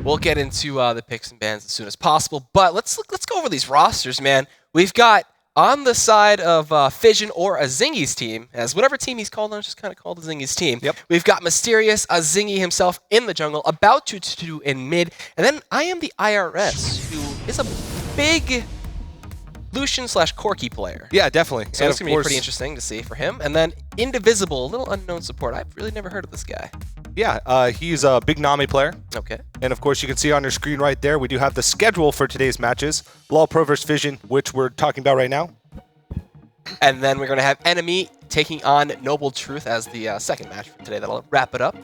we'll get into the picks and bans as soon as possible. But let's go over these rosters, man. We've got on the side of Fission or Azingi's team, as whatever team he's called on, it's just kind of called Azingi's team. Yep. We've got Mysterious Azingi himself in the jungle, about to in mid, and then I am the IRS, who is a big Lucian/Corki player. Yeah, definitely. So it's going to be pretty interesting to see for him. And then Indivisible, a little unknown support. I've really never heard of this guy. Yeah, he's a big Nami player. Okay. And of course, you can see on your screen right there, we do have the schedule for today's matches. LolPro versus Fission, which we're talking about right now. And then we're going to have Enemy taking on Noble Truth as the second match for today. That'll wrap it up.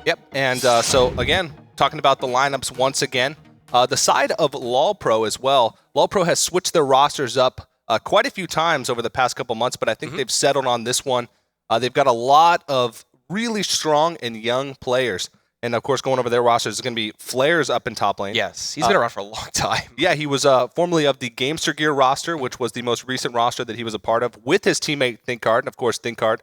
Yep. And so, again, talking about the lineups once again. The side of LolPro as well. LolPro has switched their rosters up quite a few times over the past couple months, but I think they've settled on this one. They've got a lot of really strong and young players. And, of course, going over their rosters is going to be Flares up in top lane. Yes, he's been around for a long time. Yeah, he was formerly of the Gamester Gear roster, which was the most recent roster that he was a part of, with his teammate ThinkCard, and, of course, ThinkCard.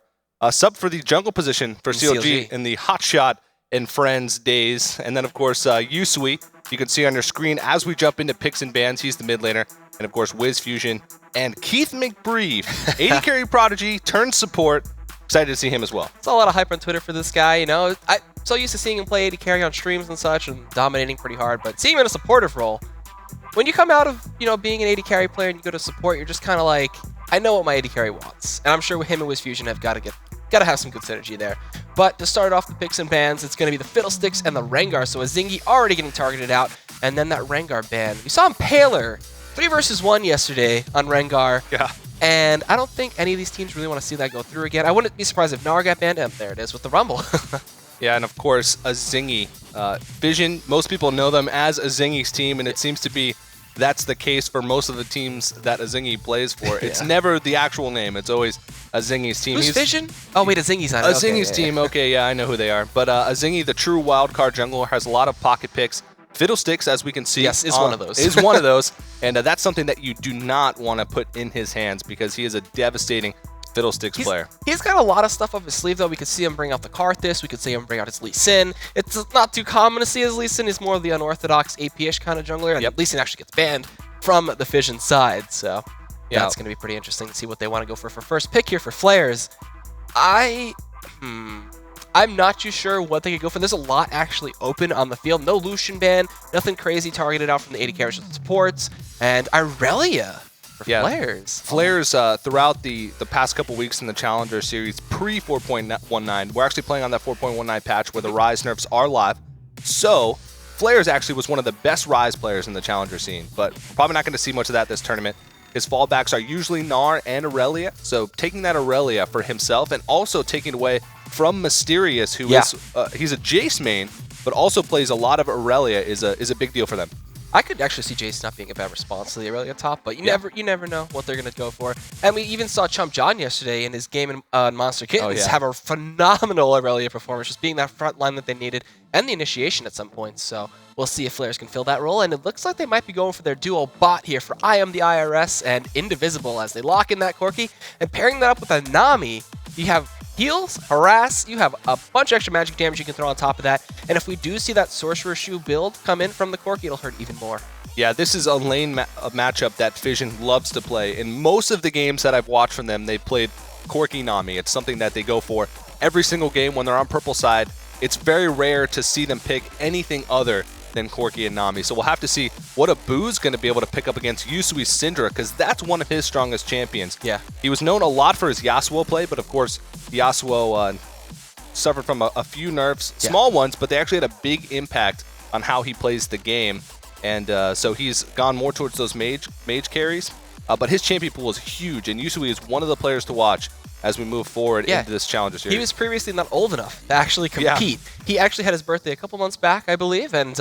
Sub for the jungle position for CLG in the Hotshot and Friends days. And then, of course, Yusui, you can see on your screen as we jump into picks and bans. He's the mid laner. And, of course, Wiz Fusion and Keith McBreve, AD carry prodigy, turned support. Excited to see him as well. It's a lot of hype on Twitter for this guy. You know, I'm so used to seeing him play AD carry on streams and such and dominating pretty hard. But seeing him in a supportive role, when you come out of, being an AD carry player and you go to support, you're just kind of like, I know what my AD carry wants. And I'm sure him and Wiz Fusion have got to have some good synergy there. But to start off the picks and bans, it's going to be the Fiddlesticks and the Rengar. So Azingi already getting targeted out, and then that Rengar ban. We saw him Paler 3 versus 1 yesterday on Rengar. Yeah. And I don't think any of these teams really want to see that go through again. I wouldn't be surprised if Nar got banned. And there it is with the Rumble. Yeah, and of course, Azingi. Fission, most people know them as Azingi's team, and it seems to be that's the case for most of the teams that Azingi plays for. It's never the actual name. It's always Azingi's team. Who's Fission? Oh, wait, Azingi's on it. Azingi's team. Okay, yeah, I know who they are. But Azingi, the true wildcard jungler, has a lot of pocket picks. Fiddlesticks, as we can see, yes, is one of those. Is one of those, and that's something that you do not want to put in his hands because he is a devastating Fiddlesticks player. He's got a lot of stuff up his sleeve, though. We could see him bring out the Karthus. We could see him bring out his Lee Sin. It's not too common to see his Lee Sin. He's more of the unorthodox AP-ish kind of jungler, and Lee Sin actually gets banned from the Fission side, so that's going to be pretty interesting to see what they want to go for first pick here for Flares. I'm not too sure what they could go for. There's a lot actually open on the field. No Lucian ban, nothing crazy targeted out from the AD carries with supports, and Irelia for Flares. Flares, throughout the past couple weeks in the Challenger Series, pre-4.19, we're actually playing on that 4.19 patch where the Rise nerfs are live. So, Flares actually was one of the best Rise players in the Challenger scene, but we're probably not going to see much of that this tournament. His fallbacks are usually Gnar and Irelia, so taking that Irelia for himself and also taking away from Mysterious, who is he's a Jace main, but also plays a lot of Irelia, is a big deal for them. I could actually see Jace not being a bad response to the Irelia top, but you never know what they're going to go for. And we even saw Chump John yesterday in his game in Monster Kittens have a phenomenal Irelia performance, just being that front line that they needed, and the initiation at some point. So we'll see if Flares can fill that role, and it looks like they might be going for their duo bot here for I Am the IRS and Indivisible as they lock in that Corki, and pairing that up with a Nami, you have heals, harass, you have a bunch of extra magic damage you can throw on top of that, and if we do see that Sorcerer Shoe build come in from the Corki, it'll hurt even more. Yeah, this is a lane matchup that Fission loves to play. In most of the games that I've watched from them, they've played Corki Nami. It's something that they go for every single game when they're on purple side. It's very rare to see them pick anything other than Corki and Nami. So we'll have to see what Abu's going to be able to pick up against Yusui's Syndra, because that's one of his strongest champions. Yeah. He was known a lot for his Yasuo play, but of course, Yasuo suffered from a few nerfs, small ones, but they actually had a big impact on how he plays the game. And so he's gone more towards those mage carries. But his champion pool is huge, and Yusui is one of the players to watch as we move forward into this Challenger Series. He was previously not old enough to actually compete. He actually had his birthday a couple months back, I believe, and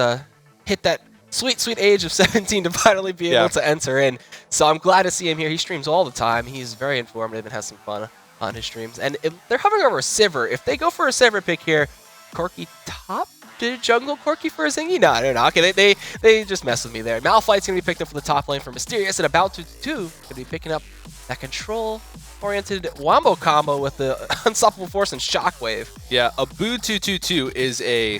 hit that sweet, sweet age of 17 to finally be able to enter in. So I'm glad to see him here. He streams all the time. He's very informative and has some fun on his streams. And they're hovering over a Sivir. If they go for a Sivir pick here, Corki top? Did jungle Corki for a Zingy? No, okay, they just messed with me there. Malphite's going to be picked up for the top lane for Mysterious, and about to going to be picking up that control-oriented Wombo combo with the Unstoppable Force and Shockwave. Yeah, Abu 222 is a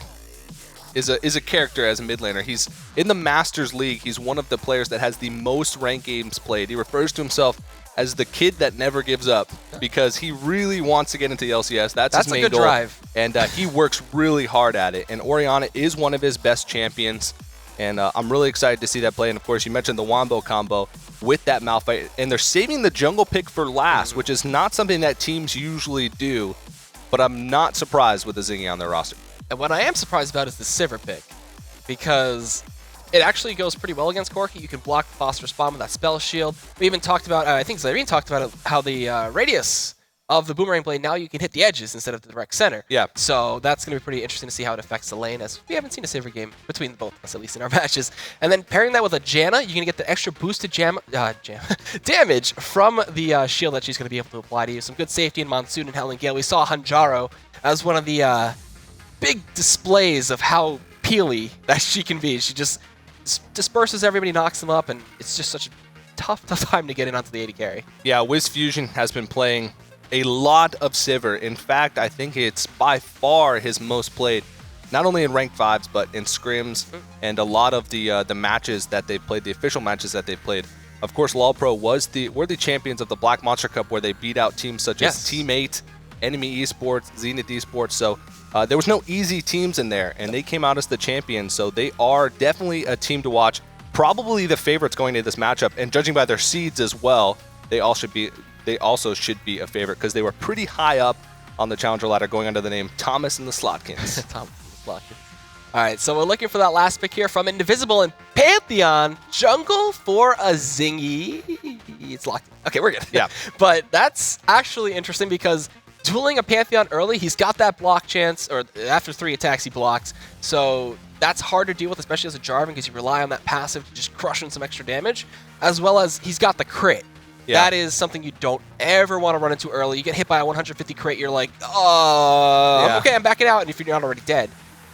is a character as a mid laner. He's in the Masters League. He's one of the players that has the most ranked games played. He refers to himself as the kid that never gives up because he really wants to get into the LCS. That's his main a good goal. Drive. And he works really hard at it. And Orianna is one of his best champions. And I'm really excited to see that play. And of course, you mentioned the Wombo combo with that Malphite. And they're saving the jungle pick for last, which is not something that teams usually do. But I'm not surprised with the Zingy on their roster. And what I am surprised about is the Sivir pick, because it actually goes pretty well against Corki. You can block the Phosphorus Bomb with that Spell Shield. We even talked about, I think Zyrene talked about it, how the radius of the Boomerang Blade, now you can hit the edges instead of the direct center. Yeah. So that's going to be pretty interesting to see how it affects the lane, as we haven't seen a Sivir game between both of us, at least in our matches. And then pairing that with a Janna, you're going to get the extra boosted damage from the shield that she's going to be able to apply to you. Some good safety in Monsoon and Helen Gale. We saw Hanjaro as one of the big displays of how peely that she can be. She just disperses everybody, knocks them up, and it's just such a tough time to get in onto the AD carry. Yeah, Wiz Fusion has been playing a lot of Sivir. In fact, I think it's by far his most played, not only in ranked 5s, but in scrims and a lot of the matches that they've played, the official matches that they've played. Of course, LolPro were the champions of the Black Monster Cup, where they beat out teams such as Team 8, Enemy eSports, Zenith eSports. So there was no easy teams in there, and they came out as the champions. So they are definitely a team to watch. Probably the favorites going into this matchup, and judging by their seeds as well, they also should be a favorite because they were pretty high up on the challenger ladder, going under the name Thomas and the Slotkins. Thomas and the Slotkins. All right, so we're looking for that last pick here from Indivisible and Pantheon. Jungle for a Zingy. It's locked. Okay, we're good. Yeah. But that's actually interesting because dueling a Pantheon early, he's got that block chance, or after 3 attacks he blocks. So that's hard to deal with, especially as a Jarvan, because you rely on that passive to just crush in some extra damage, as well as he's got the crit. Yeah. That is something you don't ever want to run into early. You get hit by a 150 crit, you're like, oh, yeah. Okay, I'm backing out, and if you're not already dead.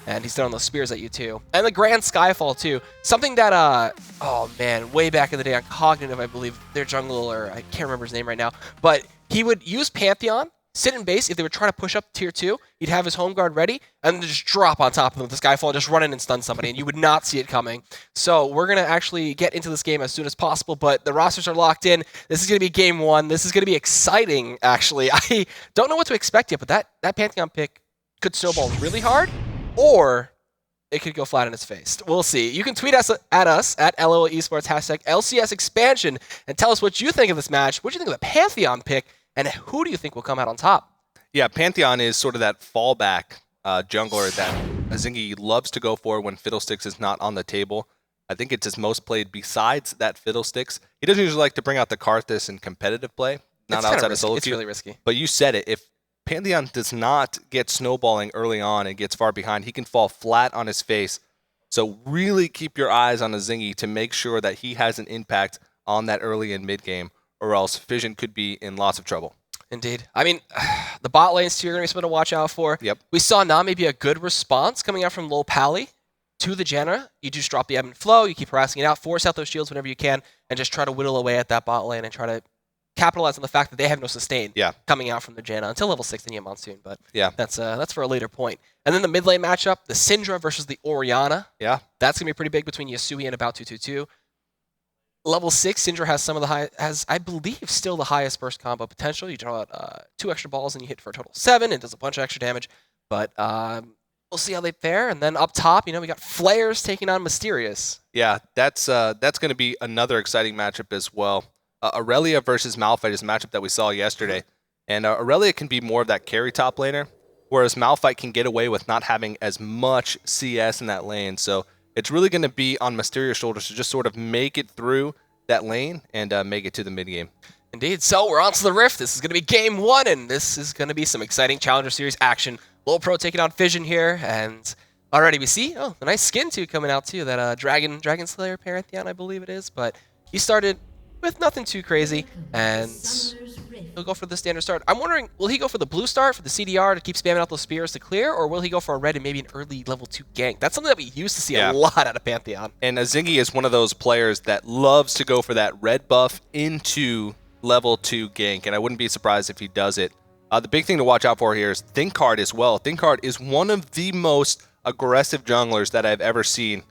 And he's throwing those spears at you too. And the Grand Skyfall too. Something that, oh man, way back in the day on Cognitive, I believe, their jungler, I can't remember his name right now, but he would use Pantheon, sit in base. If they were trying to push up tier 2, he'd have his home guard ready, and then just drop on top of them with the Skyfall, just run in and stun somebody, and you would not see it coming. So we're going to actually get into this game as soon as possible, but the rosters are locked in. This is going to be game 1. This is going to be exciting, actually. I don't know what to expect yet, but that Pantheon pick could snowball really hard, or it could go flat in its face. We'll see. You can tweet us at LOL eSports, hashtag LCS expansion, and tell us what you think of this match. What do you think of the Pantheon pick, and who do you think will come out on top? Yeah, Pantheon is sort of that fallback jungler that Zingy loves to go for when Fiddlesticks is not on the table. I think it's his most played besides that Fiddlesticks. He doesn't usually like to bring out the Karthus in competitive play, not outside of solo queue. It's really risky. But you said it. If Pantheon does not get snowballing early on and gets far behind, he can fall flat on his face. So really keep your eyes on a Zingy to make sure that he has an impact on that early and mid game, or else Fission could be in lots of trouble. Indeed. I mean, the bot lanes too are going to be something to watch out for. Yep. We saw Nami be a good response coming out from LolPally to the Janna. You just drop the ebb and flow, you keep harassing it out, force out those shields whenever you can, and just try to whittle away at that bot lane and try to capitalize on the fact that they have no sustain coming out from the Janna until level 6 in the Monsoon, but that's for a later point. And then the mid lane matchup, the Syndra versus the Orianna. Yeah. That's going to be pretty big between Yasui and about 222. Level 6, Syndra has some of the I believe, still the highest burst combo potential. You draw out 2 extra balls and you hit for a total of 7, and does a bunch of extra damage. But we'll see how they fare. And then up top, we got Flares taking on Mysterious. Yeah, that's going to be another exciting matchup as well. Aurelia versus Malphite is a matchup that we saw yesterday. And Aurelia can be more of that carry top laner, whereas Malphite can get away with not having as much CS in that lane. So it's really going to be on Mysterious' shoulders to just sort of make it through that lane and make it to the mid game. Indeed. So we're on to the Rift. This is going to be game 1, and this is going to be some exciting Challenger Series action. LolPro taking on Fission here, and already we see, the nice skin too coming out too. That Dragon Slayer Pantheon, I believe it is, but he started with nothing too crazy, and he'll go for the standard start. I'm wondering, will he go for the blue start for the CDR to keep spamming out those spears to clear, or will he go for a red and maybe an early level 2 gank? That's something that we used to see a lot out of Pantheon. And Zingy is one of those players that loves to go for that red buff into level 2 gank, and I wouldn't be surprised if he does it. The big thing to watch out for here is Thinkard as well. Thinkard is one of the most aggressive junglers that I've ever seen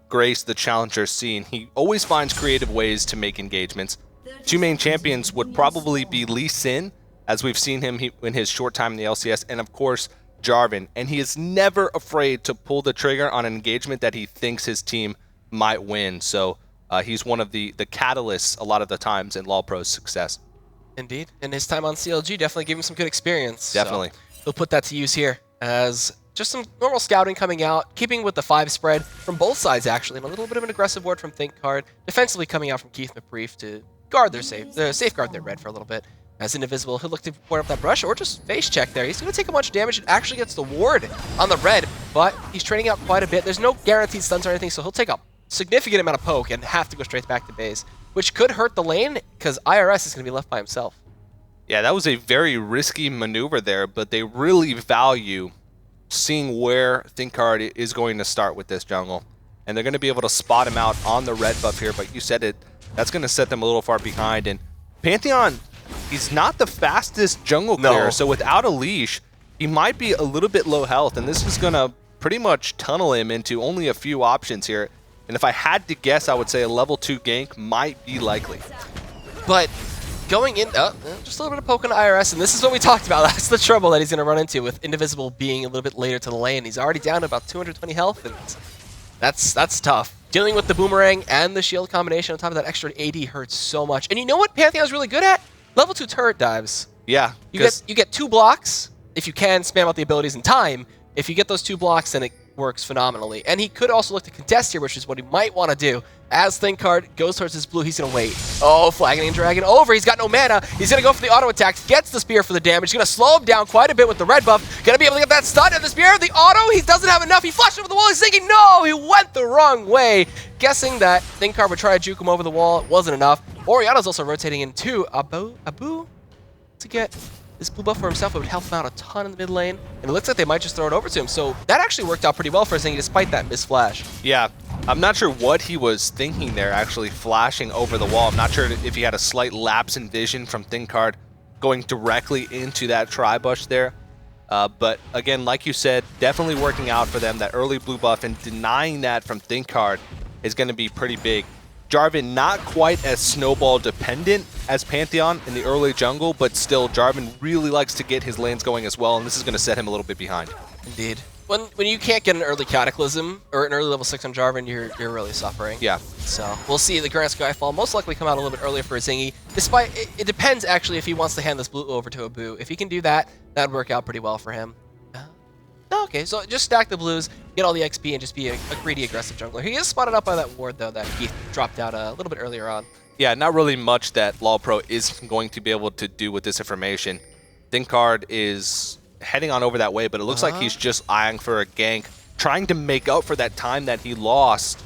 grace the challenger scene. He always finds creative ways to make engagements. Two main champions would probably be Lee Sin, as we've seen him in his short time in the LCS, and of course Jarvan. And he is never afraid to pull the trigger on an engagement that he thinks his team might win. So he's one of the catalysts a lot of the times in LolPro's success. Indeed. And his time on CLG definitely gave him some good experience. Definitely. So he'll put that to use here as just some normal scouting coming out, keeping with the 5 spread from both sides, actually, and a little bit of an aggressive ward from ThinkCard, defensively coming out from Keith McBrief to guard their safeguard their red for a little bit. As Indivisible, he'll look to point up that brush or just face check there. He's going to take a bunch of damage. It actually gets the ward on the red, but he's trading out quite a bit. There's no guaranteed stuns or anything, so he'll take a significant amount of poke and have to go straight back to base, which could hurt the lane because IRS is going to be left by himself. Yeah, that was a very risky maneuver there, but they really value seeing where ThinkCard is going to start with this jungle. And they're going to be able to spot him out on the red buff here, but you said it, that's going to set them a little far behind. And Pantheon, he's not the fastest jungle clearer, so without a leash, he might be a little bit low health, and this is going to pretty much tunnel him into only a few options here. And if I had to guess, I would say a level 2 gank might be likely. But going in, just a little bit of poke on IRS, and this is what we talked about. That's the trouble that he's going to run into with Indivisible being a little bit later to the lane. He's already down to about 220 health, and that's tough. Dealing with the boomerang and the shield combination on top of that extra AD hurts so much. And you know what Pantheon's really good at? Level 2 turret dives. Yeah. You get 2 blocks. If you can, spam out the abilities in time. If you get those 2 blocks, then it works phenomenally. And he could also look to contest here, which is what he might want to do. As ThinkCard goes towards his blue, he's going to wait. Oh, Flagging Dragon over. He's got no mana. He's going to go for the auto attack. Gets the spear for the damage. He's going to slow him down quite a bit with the red buff. Going to be able to get that stun and the spear. The auto, he doesn't have enough. He flashed over the wall. He's thinking, no, he went the wrong way. Guessing that ThinkCard would try to juke him over the wall. It wasn't enough. Oriana's also rotating into Abu to get this blue buff for himself. It would help him out a ton in the mid lane. And it looks like they might just throw it over to him. So that actually worked out pretty well for Zingy despite that missed flash. Yeah. I'm not sure what he was thinking there, actually flashing over the wall. I'm not sure if he had a slight lapse in vision from ThinkCard going directly into that tri-bush there. But again, like you said, definitely working out for them. That early blue buff and denying that from ThinkCard is going to be pretty big. Jarvan not quite as snowball dependent as Pantheon in the early jungle, but still Jarvan really likes to get his lanes going as well, and this is going to set him a little bit behind. Indeed. When you can't get an early Cataclysm or an early level 6 on Jarvan, you're really suffering. Yeah. So we'll see the Grand Skyfall most likely come out a little bit earlier for Zingy. Despite it depends actually if he wants to hand this blue over to Abu. If he can do that, that'd work out pretty well for him. Okay, so just stack the blues, get all the XP, and just be a greedy, aggressive jungler. He is spotted up by that ward, though, that Keith dropped out a little bit earlier on. Yeah, not really much that LolPro is going to be able to do with this information. ThinkCard is heading on over that way, but it looks like he's just eyeing for a gank, trying to make up for that time that he lost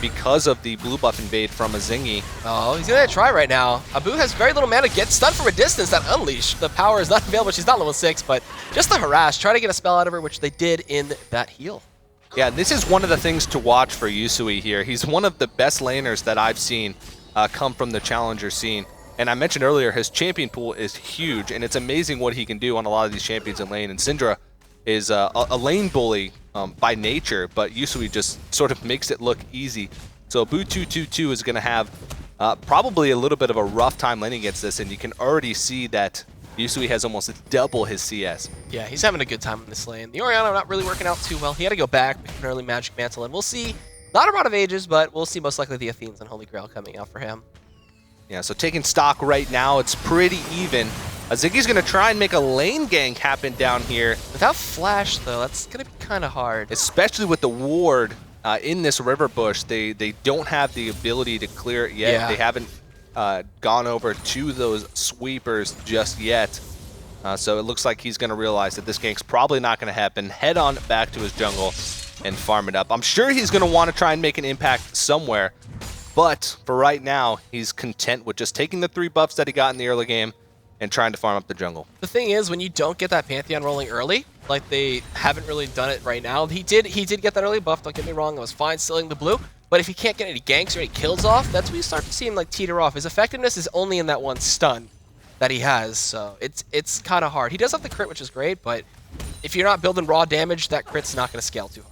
because of the blue buff invade from a Zingy. Oh, he's going to try right now. Abu has very little mana, gets stunned from a distance. That Unleash, the power is not available. She's not level 6, but just the harass. Try to get a spell out of her, which they did in that heal. Yeah, this is one of the things to watch for Yusui here. He's one of the best laners that I've seen come from the challenger scene. And I mentioned earlier, his champion pool is huge, and it's amazing what he can do on a lot of these champions in lane. And Syndra is a lane bully by nature, but Yusui just sort of makes it look easy. So Abu 222 is going to have probably a little bit of a rough time laning against this, and you can already see that Yusui has almost double his CS. Yeah, he's having a good time in this lane. The Orianna not really working out too well. He had to go back, pick an early Magic Mantle, and we'll see, not a lot of ages, but we'll see most likely the Athenes and Holy Grail coming out for him. Yeah, so taking stock right now, it's pretty even. Ziggy's going to try and make a lane gank happen down here. Without flash, though, that's going to be kind of hard. Especially with the ward in this river bush. They don't have the ability to clear it yet. Yeah. They haven't gone over to those sweepers just yet. So it looks like he's going to realize that this gank's probably not going to happen. Head on back to his jungle and farm it up. I'm sure he's going to want to try and make an impact somewhere. But for right now, he's content with just taking the 3 buffs that he got in the early game and trying to farm up the jungle. The thing is, when you don't get that Pantheon rolling early, like they haven't really done it right now, he did get that early buff, don't get me wrong, it was fine stealing the blue, but if he can't get any ganks or any kills off, that's when you start to see him like teeter off. His effectiveness is only in that one stun that he has, so it's kind of hard. He does have the crit, which is great, but if you're not building raw damage, that crit's not going to scale to him.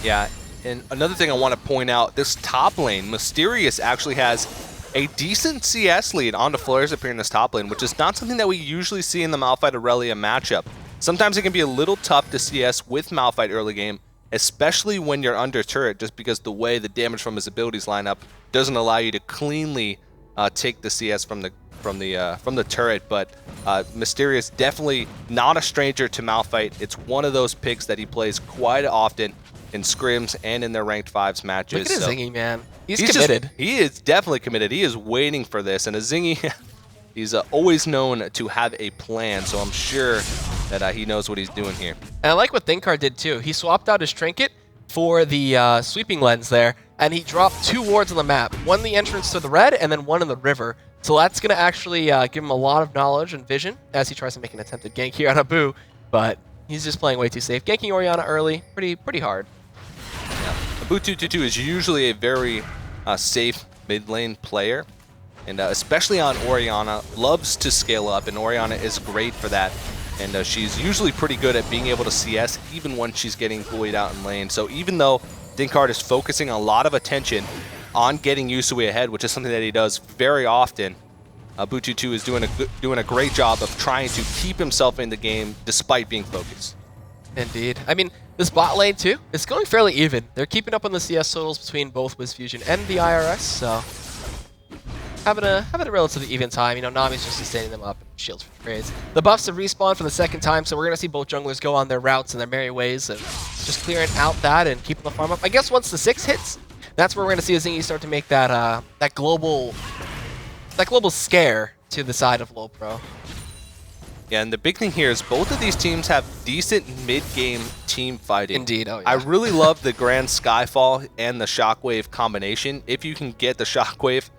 Yeah, and another thing I want to point out, this top lane, Mysterious actually has a decent CS lead on the Flares up here in this top lane, which is not something that we usually see in the Malphite Aurelia matchup. Sometimes it can be a little tough to CS with Malphite early game, especially when you're under turret, just because the way the damage from his abilities line up doesn't allow you to cleanly take the CS from the turret. But Mysterious definitely not a stranger to Malphite. It's one of those picks that he plays quite often in scrims and in their ranked 5s matches. Look at Zingy, man. He's committed. He is definitely committed. He is waiting for this. And Zingy, he's always known to have a plan, so I'm sure that he knows what he's doing here. And I like what Thinkar did too. He swapped out his trinket for the sweeping lens there, and he dropped 2 wards on the map. One in the entrance to the red, and then one in the river. So that's going to actually give him a lot of knowledge and vision as he tries to make an attempted gank here on Abu, but he's just playing way too safe. Ganking Orianna early, pretty hard. Yeah. Abu 222 is usually a very safe mid lane player, and especially on Orianna, loves to scale up, and Orianna is great for that. And she's usually pretty good at being able to CS even when she's getting bullied out in lane. So even though Thinkar is focusing a lot of attention on getting Yusui ahead, which is something that he does very often, Bututu is doing a great job of trying to keep himself in the game despite being focused. Indeed. I mean, this bot lane too, it's going fairly even. They're keeping up on the CS totals between both Fission and the IRS, so having a relatively even time. You know, Nami's just sustaining them up, shields for trades. The buffs have respawned for the second time, so we're going to see both junglers go on their routes and their merry ways of just clearing out that and keeping the farm up. I guess once the 6 hits, that's where we're going to see Zingy start to make that that global scare to the side of LolPro. Yeah, and the big thing here is both of these teams have decent mid-game team fighting. Indeed, oh yeah. I really love the Grand Skyfall and the Shockwave combination. If you can get the Shockwave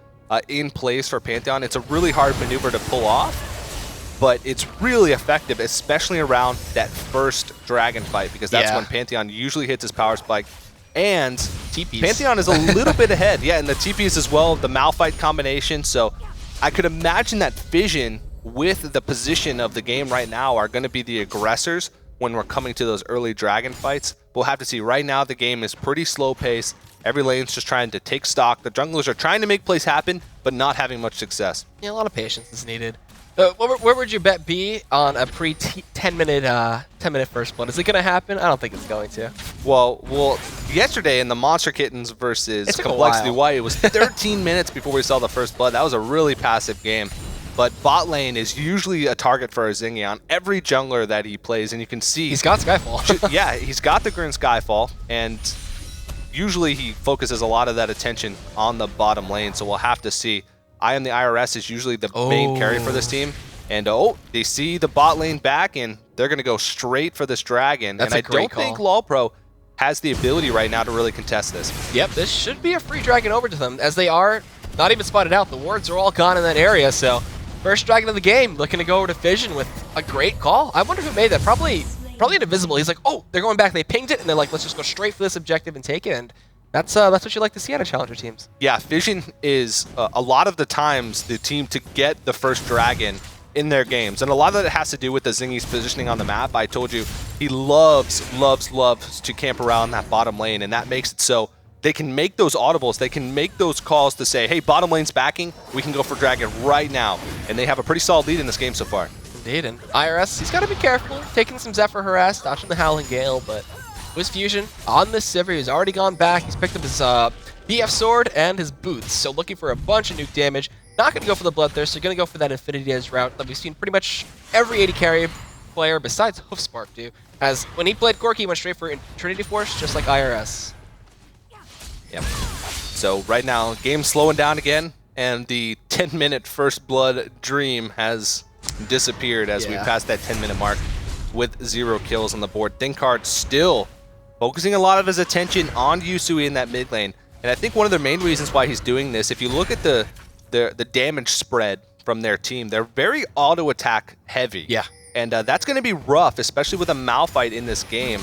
in place for Pantheon, it's a really hard maneuver to pull off, but it's really effective, especially around that first dragon fight, because that's when Pantheon usually hits his power spike. And TPs. Pantheon is a little bit ahead. Yeah, and the TPs as well, the Malphite combination. So I could imagine that Fission, with the position of the game right now, are going to be the aggressors when we're coming to those early dragon fights. We'll have to see. Right now, the game is pretty slow paced. Every lane's just trying to take stock. The junglers are trying to make plays happen, but not having much success. Yeah, a lot of patience is needed. Where would your bet be on a pre-10-minute first blood? Is it going to happen? I don't think it's going to. Well, yesterday in the Monster Kittens versus Complexity White, it was 13 minutes before we saw the first blood. That was a really passive game. But bot lane is usually a target for Zingy on every jungler that he plays, and you can see he's got Skyfall. Yeah, he's got the Grin Skyfall, and usually he focuses a lot of that attention on the bottom lane. So we'll have to see. I Am the IRS is usually the main carry for this team, and they see the bot lane back, and they're going to go straight for this dragon. That's and a great call. think LolPro has the ability right now to really contest this. Yep, this should be a free dragon over to them, as they are not even spotted out. The wards are all gone in that area, so first dragon of the game, looking to go over to Fission with a great call. I wonder who made that. Probably an invisible. He's like, oh, they're going back. They pinged it, and they're like, let's just go straight for this objective and take it. And that's what you like to see out of challenger teams. Yeah, Fission is a lot of the times the team to get the first dragon in their games, and a lot of that has to do with the Zingy's positioning on the map. I told you he loves to camp around that bottom lane, and that makes it so they can make those audibles, they can make those calls to say, hey, bottom lane's backing, we can go for dragon right now. And they have a pretty solid lead in this game so far. Indeed, and IRS, he's got to be careful, taking some Zephyr harass, dodging the Howling Gale, but with Fusion on this Sivir, he's already gone back. He's picked up his BF Sword and his boots, so looking for a bunch of nuke damage. Not going to go for the Bloodthirst, going to go for that Infinity Edge route that we've seen pretty much every 80 carry player besides Hoofspark do, as when he played Corki, he went straight for Trinity Force, just like IRS. Yep. So right now, game's slowing down again, and the 10-minute first blood dream has disappeared as we pass that 10-minute mark with 0 kills on the board. Thinkar still focusing a lot of his attention on Yusui in that mid lane. And I think one of the main reasons why he's doing this, if you look at the damage spread from their team, they're very auto-attack heavy. Yeah. And that's going to be rough, especially with a Malphite in this game.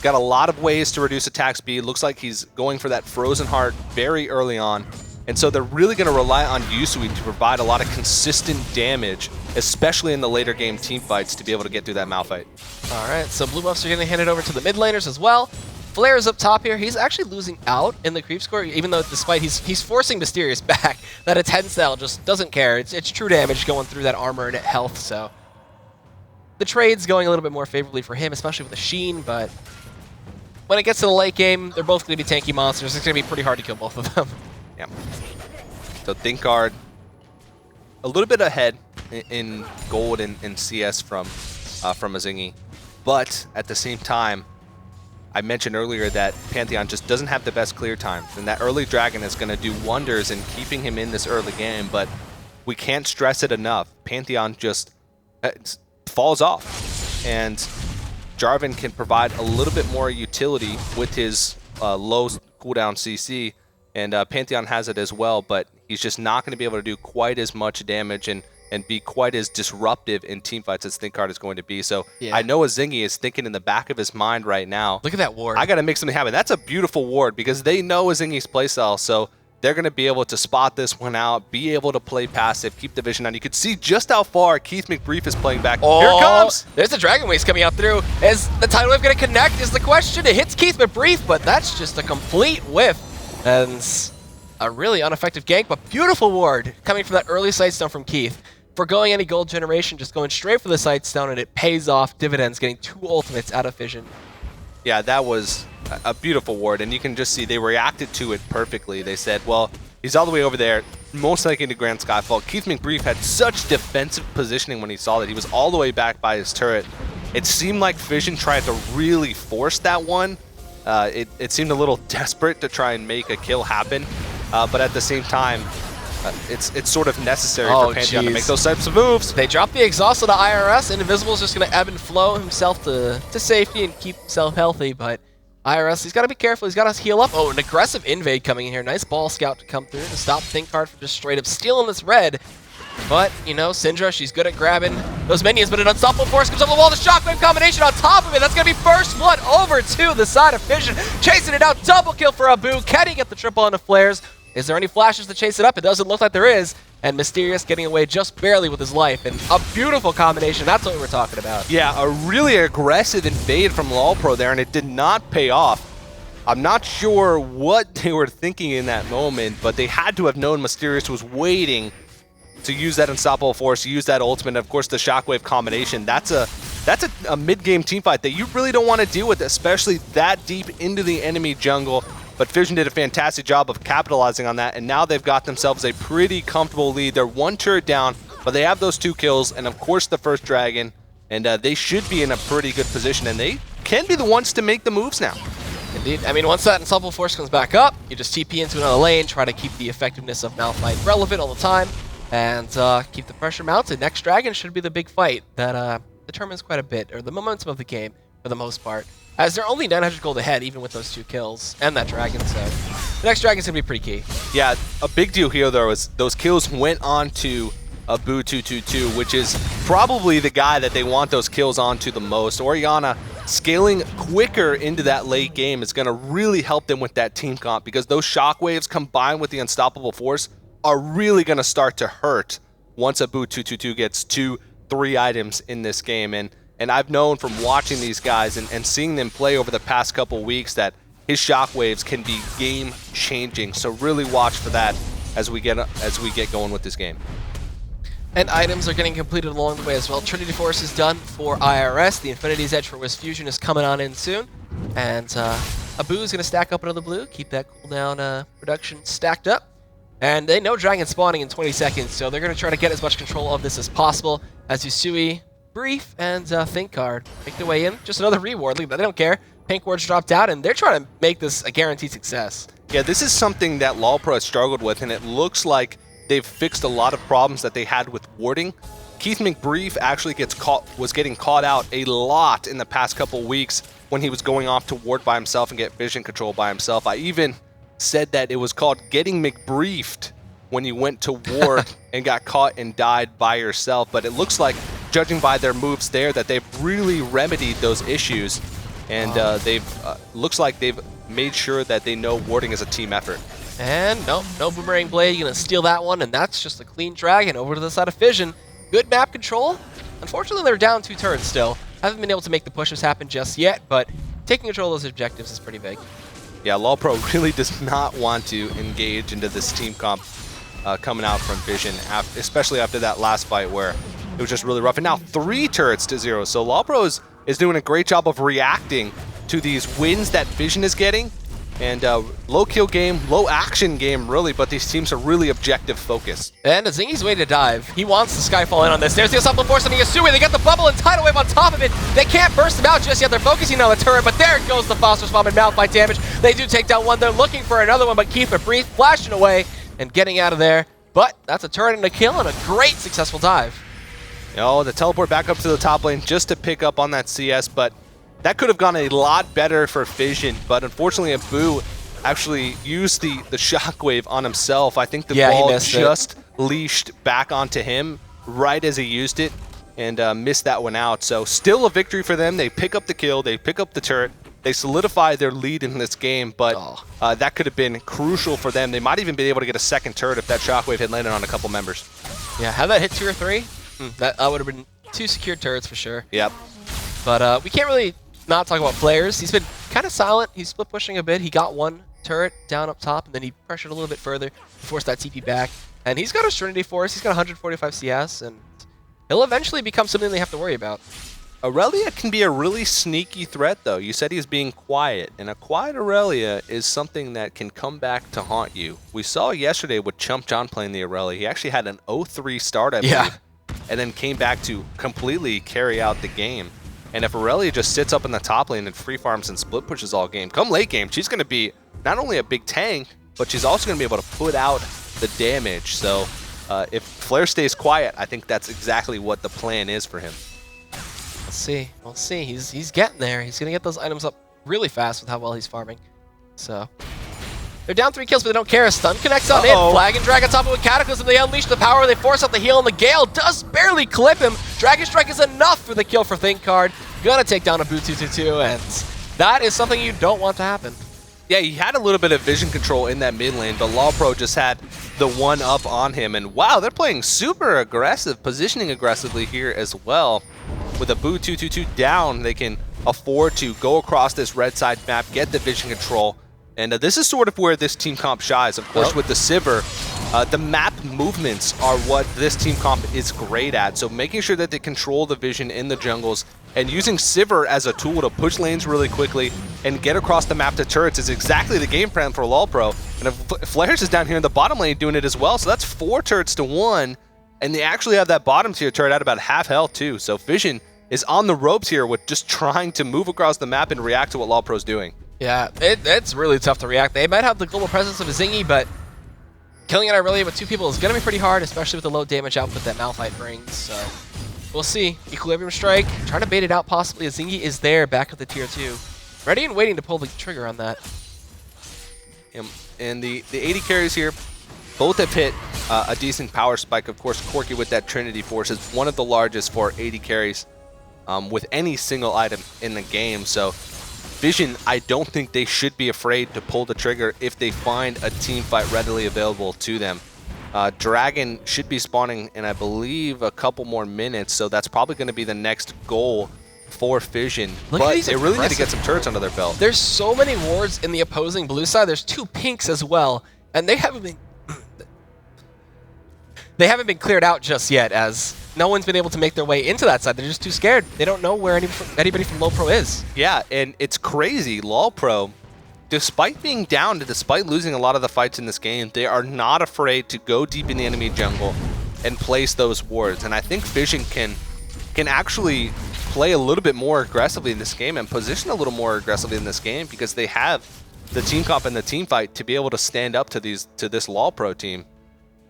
Got a lot of ways to reduce attack speed. Looks like he's going for that Frozen Heart very early on. And so they're really going to rely on Yusui to provide a lot of consistent damage, especially in the later game team fights, to be able to get through that Malphite. All right, so blue buffs are going to hand it over to the mid laners as well. Flair's up top here. He's actually losing out in the creep score, even though despite he's forcing Mysterious back. That Attend Cell just doesn't care. It's true damage going through that armor and health, so the trade's going a little bit more favorably for him, especially with the Sheen, but when it gets to the late game, they're both going to be tanky monsters. It's going to be pretty hard to kill both of them. Yeah. So Thinkard, a little bit ahead in gold and CS from Azingi, but at the same time, I mentioned earlier that Pantheon just doesn't have the best clear time, and that early dragon is going to do wonders in keeping him in this early game, but we can't stress it enough. Pantheon just falls off, and Jarvan can provide a little bit more utility with his low cooldown CC, and Pantheon has it as well, but he's just not going to be able to do quite as much damage and be quite as disruptive in teamfights as Thinkard is going to be. So yeah. I know Azingi is thinking in the back of his mind right now, look at that ward. I got to make something happen. That's a beautiful ward because they know Azingi's playstyle, so they're going to be able to spot this one out, be able to play passive, keep the vision on. You can see just how far Keith McBrief is playing back. Oh, here it comes! There's the Dragon Waves coming out through. Is the Tidal Wave going to connect is the question. It hits Keith McBrief, but that's just a complete whiff. And a really ineffective gank, but beautiful ward coming from that early Sightstone from Keith. Forgoing any gold generation, just going straight for the Sightstone, and it pays off dividends, getting 2 ultimates out of Fission. Yeah, that was a beautiful ward, and you can just see they reacted to it perfectly. They said, well, he's all the way over there, most likely to Grand Skyfall. Keith McBrief had such defensive positioning when he saw that. He was all the way back by his turret. It seemed like Fission tried to really force that one. It seemed a little desperate to try and make a kill happen, but at the same time, it's sort of necessary for Pantheon to make those types of moves. They drop the exhaust on the IRS, and Invisible's just going to ebb and flow himself to safety and keep himself healthy, but IRS, he's got to be careful. He's got to heal up. Oh, an aggressive invade coming in here. Nice ball scout to come through to stop Thinkard from just straight up stealing this red. But, you know, Syndra, she's good at grabbing those minions, but an unstoppable force comes up the wall. The shockwave combination on top of it. That's going to be first blood over to the side of Fission. Chasing it out. Double kill for Abu. Can he get the triple on the flares? Is there any flashes to chase it up? It doesn't look like there is. And Mysterious getting away just barely with his life. And a beautiful combination. That's what we're talking about. Yeah, a really aggressive invade from LolPro there, and it did not pay off. I'm not sure what they were thinking in that moment, but they had to have known Mysterious was waiting to use that unstoppable force, use that ultimate, and of course the shockwave combination. That's a mid-game teamfight that you really don't want to deal with, especially that deep into the enemy jungle. But Fission did a fantastic job of capitalizing on that, and now they've got themselves a pretty comfortable lead. They're 1 turret down, but they have those 2 kills, and of course the first dragon, and they should be in a pretty good position, and they can be the ones to make the moves now. Indeed. I mean, once that unstoppable force comes back up, you just TP into another lane, try to keep the effectiveness of Malphite relevant all the time, and keep the pressure mounted. Next dragon should be the big fight that determines quite a bit, or the momentum of the game for the most part, as they're only 900 gold ahead, even with those 2 kills and that dragon, so the next dragon's going to be pretty key. Yeah, a big deal here, though, is those kills went on to Abu 222, which is probably the guy that they want those kills onto the most. Orianna scaling quicker into that late game is going to really help them with that team comp, because those shockwaves combined with the unstoppable force are really going to start to hurt once Abu 222 gets 2-3 items in this game. And I've known from watching these guys and seeing them play over the past couple weeks that his shockwaves can be game-changing. So really watch for that as we get going with this game. And items are getting completed along the way as well. Trinity Force is done for IRS. The Infinity's Edge for Wisp Fusion is coming on in soon. And Abu is going to stack up another blue, keep that cooldown production stacked up. And they know Dragon spawning in 20 seconds, so they're going to try to get as much control of this as possible as Yusui, Brief, and Thinkard make their way in. Just another reward, but they don't care. Pink ward's dropped out, and they're trying to make this a guaranteed success. Yeah, this is something that LolPro has struggled with, and it looks like they've fixed a lot of problems that they had with warding. Keith McBrief actually was getting caught out a lot in the past couple weeks when he was going off to ward by himself and get vision control by himself. I even said that it was called getting McBriefed when you went to ward and got caught and died by yourself. But it looks like, judging by their moves there, that they've really remedied those issues, and looks like they've made sure that they know warding is a team effort. And no Boomerang Blade. Gonna steal that one, and that's just a clean dragon over to the side of Fission. Good map control. Unfortunately, they're down 2 turrets still. Haven't been able to make the pushes happen just yet, but taking control of those objectives is pretty big. Yeah, LolPro really does not want to engage into this team comp coming out from Fission, especially after that last fight where it was just really rough. And now 3 turrets to 0. So LolPro is doing a great job of reacting to these wins that Fission is getting. And low kill game, low action game, really, but these teams are really objective focused. And Zingi's way to dive. He wants the Skyfall in on this. There's the Assault Force on the Yasui. They get the bubble and tidal wave on top of it. They can't burst him out just yet. They're focusing on the turret, but there goes the Phosphorus Bomb and Malphite damage. They do take down one. They're looking for another one, but Keith Brief flashing away and getting out of there. But that's a turret and a kill and a great successful dive. Oh, the teleport back up to the top lane just to pick up on that CS, but that could have gone a lot better for Fission, but unfortunately Abu actually used the shockwave on himself. I think the ball just leashed back onto him right as he used it and missed that one out. So still a victory for them. They pick up the kill, they pick up the turret, they solidify their lead in this game, but that could have been crucial for them. They might even be able to get a second turret if that shockwave had landed on a couple members. Yeah, had that hit 2 or 3, that would have been 2 secured turrets for sure. Yep. But we can't really not talk about players. He's been kind of silent. He's split pushing a bit. He got 1 turret down up top, and then he pressured a little bit further, forced that TP back. And he's got a Trinity Force. He's got 145 CS, and he'll eventually become something they have to worry about. Aurelia can be a really sneaky threat, though. You said he's being quiet, and a quiet Aurelia is something that can come back to haunt you. We saw yesterday with Chump John playing the Aurelia. He actually had an 0-3 start, I believe, and then came back to completely carry out the game. And if Aurelia just sits up in the top lane and free farms and split pushes all game, come late game, she's going to be not only a big tank, but she's also going to be able to put out the damage. So if Flare stays quiet, I think that's exactly what the plan is for him. Let's see. We'll see. He's getting there. He's going to get those items up really fast with how well he's farming. So they're down 3 kills, but they don't care. A stun connects on in. Flag and drag on top of a Cataclysm. They unleash the power. They force out the heal, and the Gale does barely clip him. Dragon Strike is enough for the kill for Think Card. Gonna take down a Boo 222, and that is something you don't want to happen. Yeah, he had a little bit of vision control in that mid lane, but LolPro just had the 1-up on him. And wow, they're playing super aggressive, positioning aggressively here as well. With a Boo 222 down, they can afford to go across this red side map, get the vision control. And this is sort of where this team comp shines. Of course, with the Sivir, the map movements are what this team comp is great at. So making sure that they control the vision in the jungles and using Sivir as a tool to push lanes really quickly and get across the map to turrets is exactly the game plan for LolPro. And Flares is down here in the bottom lane doing it as well. So that's 4 turrets to 1. And they actually have that bottom tier turret at about half health too. So Fission is on the ropes here with just trying to move across the map and react to what LolPro's doing. Yeah, it's really tough to react. They might have the global presence of a Zingy, but killing an Aurelia with 2 people is going to be pretty hard, especially with the low damage output that Malphite brings. So we'll see. Equilibrium Strike, trying to bait it out possibly. A Zingy is there back at the tier 2. Ready and waiting to pull the trigger on that. And the AD carries here, both have hit a decent power spike. Of course, Corki with that Trinity Force is one of the largest for AD carries with any single item in the game. So Fission, I don't think they should be afraid to pull the trigger if they find a team fight readily available to them. Dragon should be spawning in, I believe, a couple more minutes, so that's probably going to be the next goal for Fission. But they really need to get some turrets under their belt. There's so many wards in the opposing blue side. There's 2 pinks as well, and they haven't been cleared out just yet, as no one's been able to make their way into that side. They're just too scared. They don't know where anybody from LolPro is. Yeah, and it's crazy. LolPro, despite being down, despite losing a lot of the fights in this game, they are not afraid to go deep in the enemy jungle and place those wards. And I think Fission can actually play a little bit more aggressively in this game and position a little more aggressively in this game because they have the team comp and the team fight to be able to stand up to this LolPro team.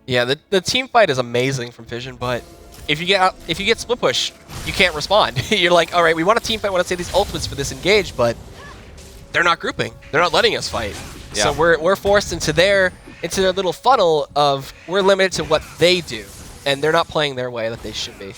Yeah, the team fight is amazing from Fission, but if you get split push, you can't respond. You're like, all right, we want a team fight, we want to say these ultimates for this engage, but they're not grouping. They're not letting us fight. Yeah. So we're forced into their little funnel of we're limited to what they do, and they're not playing their way that they should be.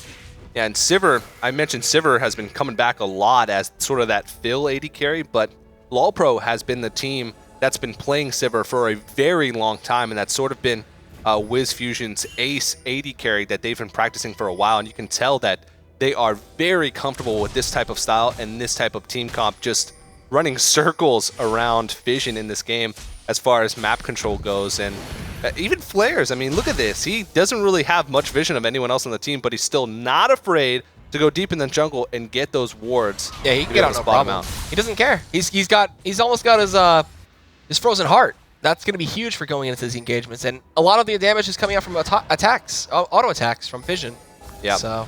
Yeah, and Sivir, I mentioned Sivir has been coming back a lot as sort of that fill AD carry, but LolPro has been the team that's been playing Sivir for a very long time, and that's sort of been Fusion's ace AD carry that they've been practicing for a while, and you can tell that they are very comfortable with this type of style and this type of team comp, just running circles around Fission in this game as far as map control goes. And even Flares, I mean, look at this. He doesn't really have much vision of anyone else on the team, but he's still not afraid to go deep in the jungle and get those wards. Yeah, he can get on no problem. He doesn't care. He's almost got his frozen heart. That's going to be huge for going into these engagements, and a lot of the damage is coming out from attacks, auto attacks from Fission. Yeah. So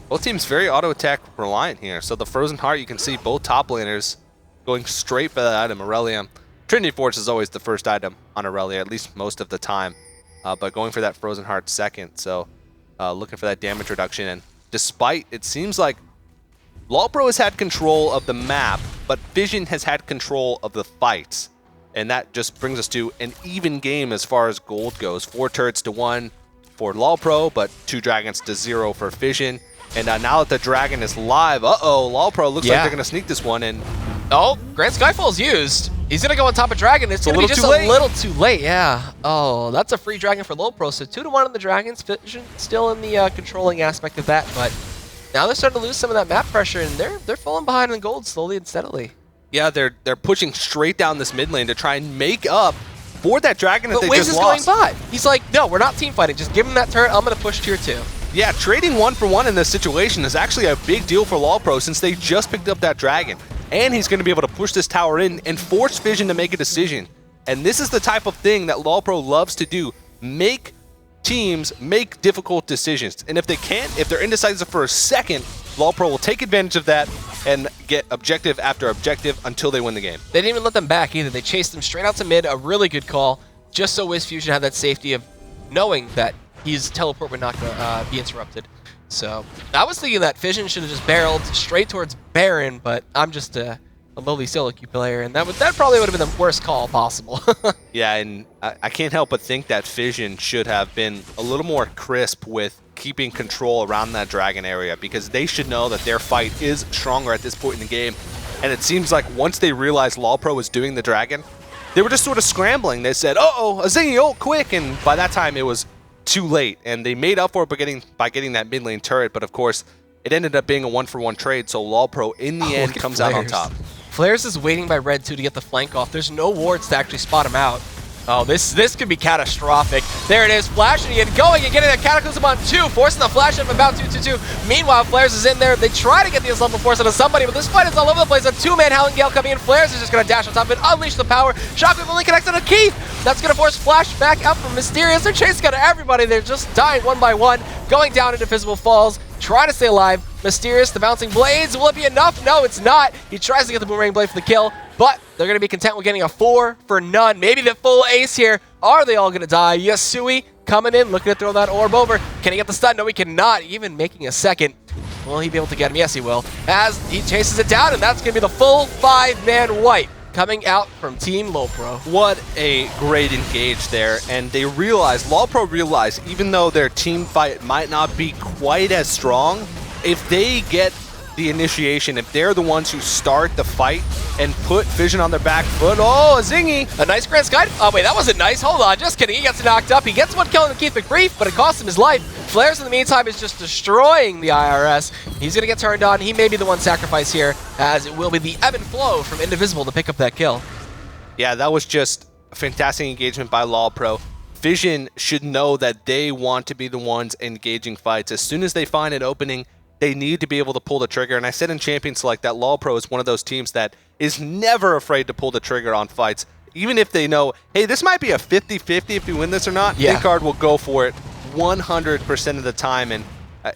both teams very auto attack reliant here. So the frozen heart, you can see both top laners going straight for that item. Aurelia, Trinity Force is always the first item on Aurelia, at least most of the time, but going for that frozen heart second. So looking for that damage reduction, and despite it seems like LolPro has had control of the map, but Fission has had control of the fights. And that just brings us to an even game as far as gold goes. 4 turrets to 1 for LolPro, but 2 dragons to 0 for Fission. And now that the dragon is live, LolPro looks like they're going to sneak this one in. Oh, Grand Skyfall's used. He's going to go on top of dragon. It's going to be just a little too late. Yeah. Oh, that's a free dragon for LolPro. So 2 to 1 on the dragons. Fission still in the controlling aspect of that, but now they're starting to lose some of that map pressure, and they're falling behind in gold slowly and steadily. Yeah, they're pushing straight down this mid lane to try and make up for that dragon that they just lost. But Wiz is going bot. He's like, no, we're not team fighting. Just give him that turret. I'm going to push tier 2. Yeah, trading 1 for 1 in this situation is actually a big deal for LolPro since they just picked up that dragon. And he's going to be able to push this tower in and force Fission to make a decision. And this is the type of thing that LolPro loves to do. Make teams make difficult decisions. And if they can't, if they're indecisive for a second, LolPro will take advantage of that and get objective after objective until they win the game. They didn't even let them back either. They chased them straight out to mid, a really good call, just so Wiz Fusion had that safety of knowing that his teleport would not be interrupted. So I was thinking that Fission should have just barreled straight towards Baron, but I'm just a lowly solo queue player, and that probably would have been the worst call possible. Yeah, and I can't help but think that Fission should have been a little more crisp with keeping control around that dragon area, because they should know that their fight is stronger at this point in the game. And it seems like once they realized LolPro was doing the dragon, they were just sort of scrambling. They said, uh-oh, a zingy ult quick, and by that time it was too late. And they made up for it by getting that mid lane turret, but of course it ended up being a 1-for-1 trade, so LolPro in the end comes out on top. Flares is waiting by red 2 to get the flank off. There's no wards to actually spot him out. Oh, this could be catastrophic. There it is, flashing and going and getting a Cataclysm on 2, forcing the flash of about 2-2-2. Meanwhile, Flares is in there. They try to get the level force onto somebody, but this fight is all over the place. A 2-man Howling Gale coming in. Flares is just going to dash on top of it, unleash the power. Shockwave only connects on a Keith. That's going to force Flash back out from Mysterious. They're chasing out everybody. They're just dying one by one, going down into Visible Falls, trying to stay alive. Mysterious, the bouncing blades. Will it be enough? No, it's not. He tries to get the boomerang blade for the kill, but they're going to be content with getting a 4 for none. Maybe the full ace here. Are they all going to die? Yasui coming in, looking to throw that orb over. Can he get the stun? No, he cannot. Even making a second. Will he be able to get him? Yes, he will. As he chases it down, and that's going to be the full 5-man wipe coming out from Team LolPro. What a great engage there. And they realized, LolPro realized, even though their team fight might not be quite as strong, if they get the initiation, if they're the ones who start the fight and put Fission on their back foot, oh, a zingy! A nice Grand Sky. Oh, wait, that wasn't nice. Hold on, just kidding. He gets knocked up. He gets one kill in the Keith McBrief, but it costs him his life. Flares, in the meantime, is just destroying the IRS. He's going to get turned on. He may be the one sacrifice here, as it will be the ebb and flow from Indivisible to pick up that kill. Yeah, that was just a fantastic engagement by LolPro. Fission should know that they want to be the ones engaging fights. As soon as they find an opening, they need to be able to pull the trigger. And I said in Champion Select that LolPro is one of those teams that is never afraid to pull the trigger on fights. Even if they know, hey, this might be a 50-50 if we win this or not, Pickard will go for it 100% of the time.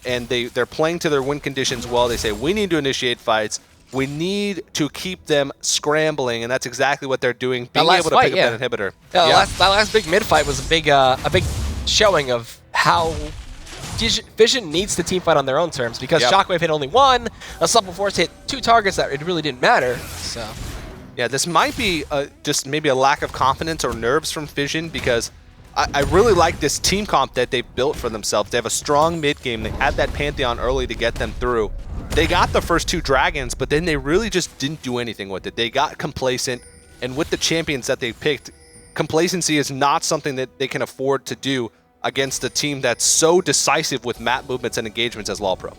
And they're playing to their win conditions well. They say, we need to initiate fights. We need to keep them scrambling, and that's exactly what they're doing, being able to pick up that inhibitor. Yeah, that last big mid fight was a big showing of how Fission needs to team fight on their own terms, because Shockwave hit only 1, a Supple Force hit 2 targets that it really didn't matter. So yeah, this might be just maybe a lack of confidence or nerves from Fission, because I really like this team comp that they've built for themselves. They have a strong mid game. They had that Pantheon early to get them through. They got the first 2 dragons, but then they really just didn't do anything with it. They got complacent. And with the champions that they picked, complacency is not something that they can afford to do against a team that's so decisive with map movements and engagements as LolPro.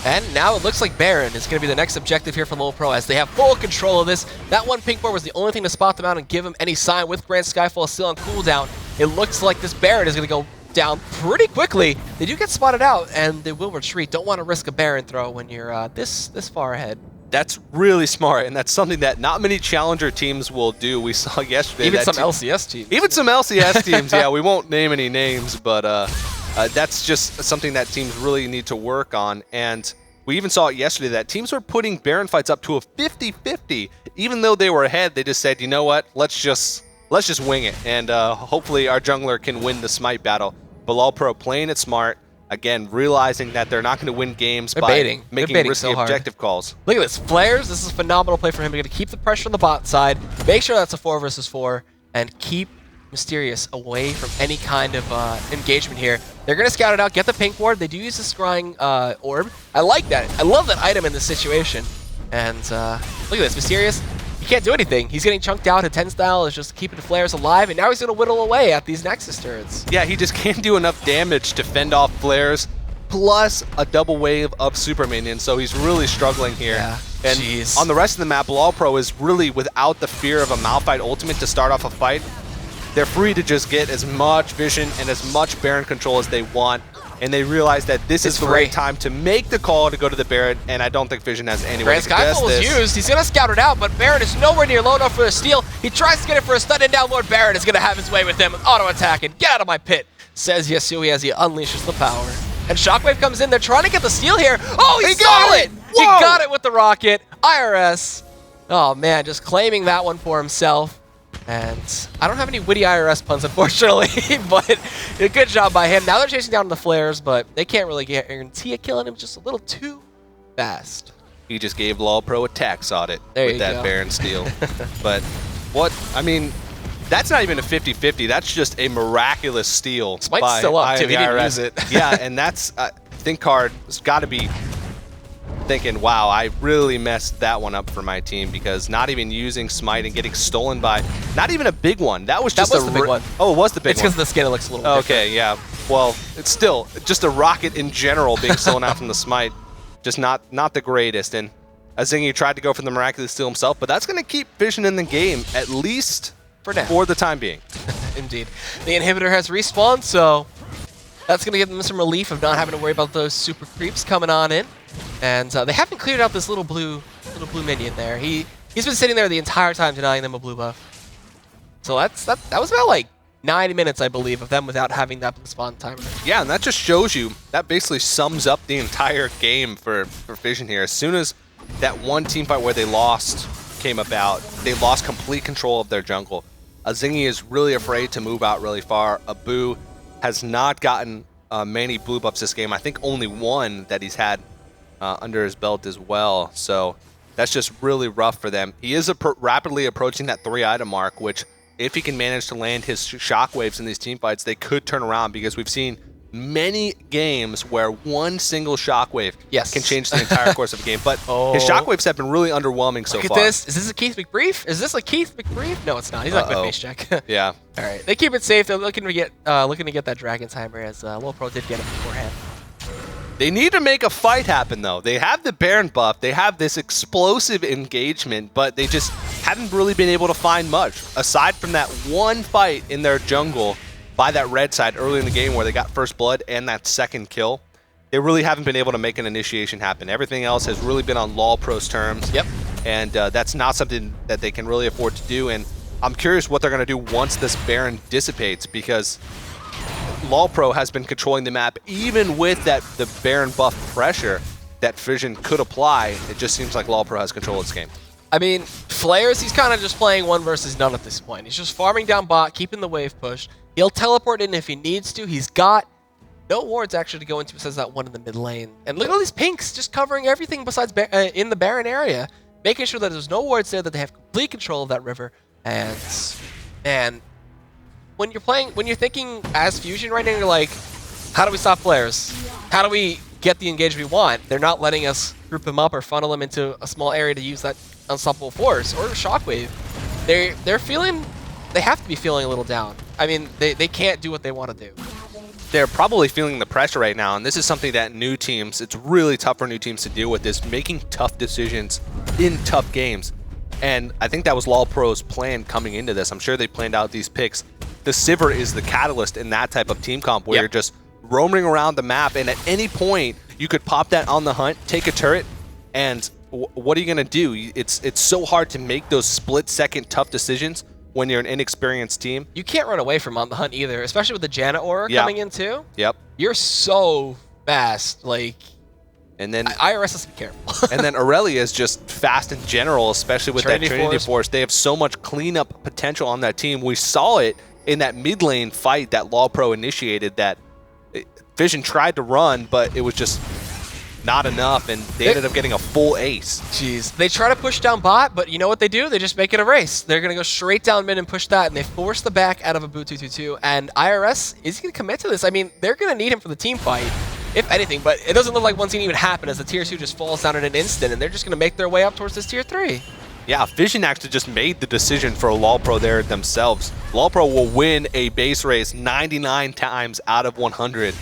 And now it looks like Baron is going to be the next objective here for LolPro as they have full control of this. That one pink board was the only thing to spot them out and give them any sign. With Grand Skyfall still on cooldown, it looks like this Baron is going to go down pretty quickly. They do get spotted out and they will retreat. Don't want to risk a Baron throw when you're this far ahead. That's really smart, and that's something that not many challenger teams will do. We saw yesterday. Even some LCS teams. Even some LCS teams, yeah. We won't name any names, but that's just something that teams really need to work on. And we even saw it yesterday that teams were putting Baron fights up to a 50-50. Even though they were ahead, they just said, you know what, let's just wing it. And hopefully our jungler can win the Smite battle. But LolPro playing it smart. Again, realizing that they're not going to win games by making risky objective calls. Look at this. Flares, this is a phenomenal play for him. He's going to keep the pressure on the bot side, make sure that's a 4 versus 4, and keep Mysterious away from any kind of engagement here. They're going to scout it out, get the pink ward. They do use the scrying orb. I like that. I love that item in this situation. And look at this. Mysterious, he can't do anything. He's getting chunked out. His 10 style is just keeping the flares alive, and now he's going to whittle away at these Nexus turrets. Yeah, he just can't do enough damage to fend off flares, plus a double wave of super minions, so he's really struggling here. Yeah. And on the rest of the map, LolPro is really without the fear of a Malphite ultimate to start off a fight. They're free to just get as much vision and as much Baron control as they want, and they realize that this is the right time to make the call to go to the Baron, and I don't think Fission has any way to contest Grand Skyfall was used. He's going to scout it out, but Baron is nowhere near low enough for a steal. He tries to get it for a stun, and now Lord Baron is going to have his way with him. Auto attack and get out of my pit, says Yasui as he unleashes the power. And Shockwave comes in. They're trying to get the steal here. Oh, he saw it! He got it with the rocket. IRS. Oh, man, just claiming that one for himself. And I don't have any witty IRS puns, unfortunately, but a good job by him. Now they're chasing down the flares, but they can't really guarantee a killing him just a little too fast. He just gave LolPro a tax audit with that Baron steal. But I mean, that's not even a 50-50. That's just a miraculous steal. Smite's still up, too. He didn't use it. Yeah, and that's, ThinkCard's got to be thinking, wow, I really messed that one up for my team, because not even using Smite and getting stolen by not even a big one. That was just the big one. Oh, it was the big one. It's because of the skin, it looks a little okay, yeah. Well, it's still just a rocket in general being stolen out from the Smite. Just not the greatest. And Azingi tried to go for the miraculous steal himself, but that's going to keep Fission in the game, at least for now, for the time being. Indeed. The inhibitor has respawned, so that's going to give them some relief of not having to worry about those super creeps coming on in. And they haven't cleared out this little blue minion there. He's been sitting there the entire time denying them a blue buff. So that was about like 9 minutes, I believe, of them without having that blue spawn timer. Yeah, and that just shows you, that basically sums up the entire game for Fission here. As soon as that one team fight where they lost came about, they lost complete control of their jungle. Azingi is really afraid to move out really far. Abu has not gotten many blue buffs this game. I think only one that he's had under his belt as well. So that's just really rough for them. He is rapidly approaching that 3-item mark, which if he can manage to land his shockwaves in these team fights, they could turn around, because we've seen many games where one single shockwave can change the entire course of a game. But his shockwaves have been really underwhelming so far. Look at this. Is this a Keith McBrief? Is this a Keith McBrief? No, it's not. He's not my face check. Yeah. All right. They keep it safe. They're looking to get that dragon timer, as LolPro did get it beforehand. They need to make a fight happen, though. They have the Baron buff. They have this explosive engagement, but they just haven't really been able to find much. Aside from that one fight in their jungle by that red side early in the game where they got first blood and that second kill, they really haven't been able to make an initiation happen. Everything else has really been on LolPro's terms. Yep. And that's not something that they can really afford to do. And I'm curious what they're going to do once this Baron dissipates, because LolPro has been controlling the map even with the Baron buff pressure that Fission could apply. It just seems like LolPro has control of this game. I mean, Flares, he's kind of just playing 1 versus none at this point. He's just farming down bot, keeping the wave push. He'll teleport in if he needs to. He's got no wards actually to go into besides that one in the mid lane. And look at all these pinks just covering everything besides in the Baron area, making sure that there's no wards there, that they have complete control of that river. And when you're thinking as Fusion right now, you're like, how do we stop Flares? How do we get the engagement we want? They're not letting us group them up or funnel them into a small area to use that unstoppable force or shockwave. they're feeling, they have to be feeling a little down. I mean, they can't do what they want to do. They're probably feeling the pressure right now, and this is something that new teams, it's really tough for new teams to deal with, is making tough decisions in tough games. And I think that was LolPro's plan coming into this. I'm sure they planned out these picks. The Sivir is the catalyst in that type of team comp where you're just roaming around the map, and at any point you could pop that on the hunt, take a turret, and what are you going to do? It's so hard to make those split-second tough decisions when you're an inexperienced team. You can't run away from on the hunt either, especially with the Janna aura coming in too. Yep. You're so fast, like, and then IRS has to be careful. And then Aurelia is just fast in general, especially with that Trinity Force. They have so much cleanup potential on that team. We saw it in that mid lane fight that LolPro initiated that Fission tried to run, but it was just not enough, and they ended up getting a full ace. Jeez. They try to push down bot, but you know what they do? They just make it a race. They're going to go straight down mid and push that, and they force the back out of a boot 222, and IRS is going to commit to this. I mean, they're going to need him for the team fight, if anything, but it doesn't look like one's going to even happen as the tier 2 just falls down in an instant, and they're just going to make their way up towards this tier 3. Yeah, Fission actually just made the decision for LolPro there themselves. LolPro will win a base race 99 times out of 100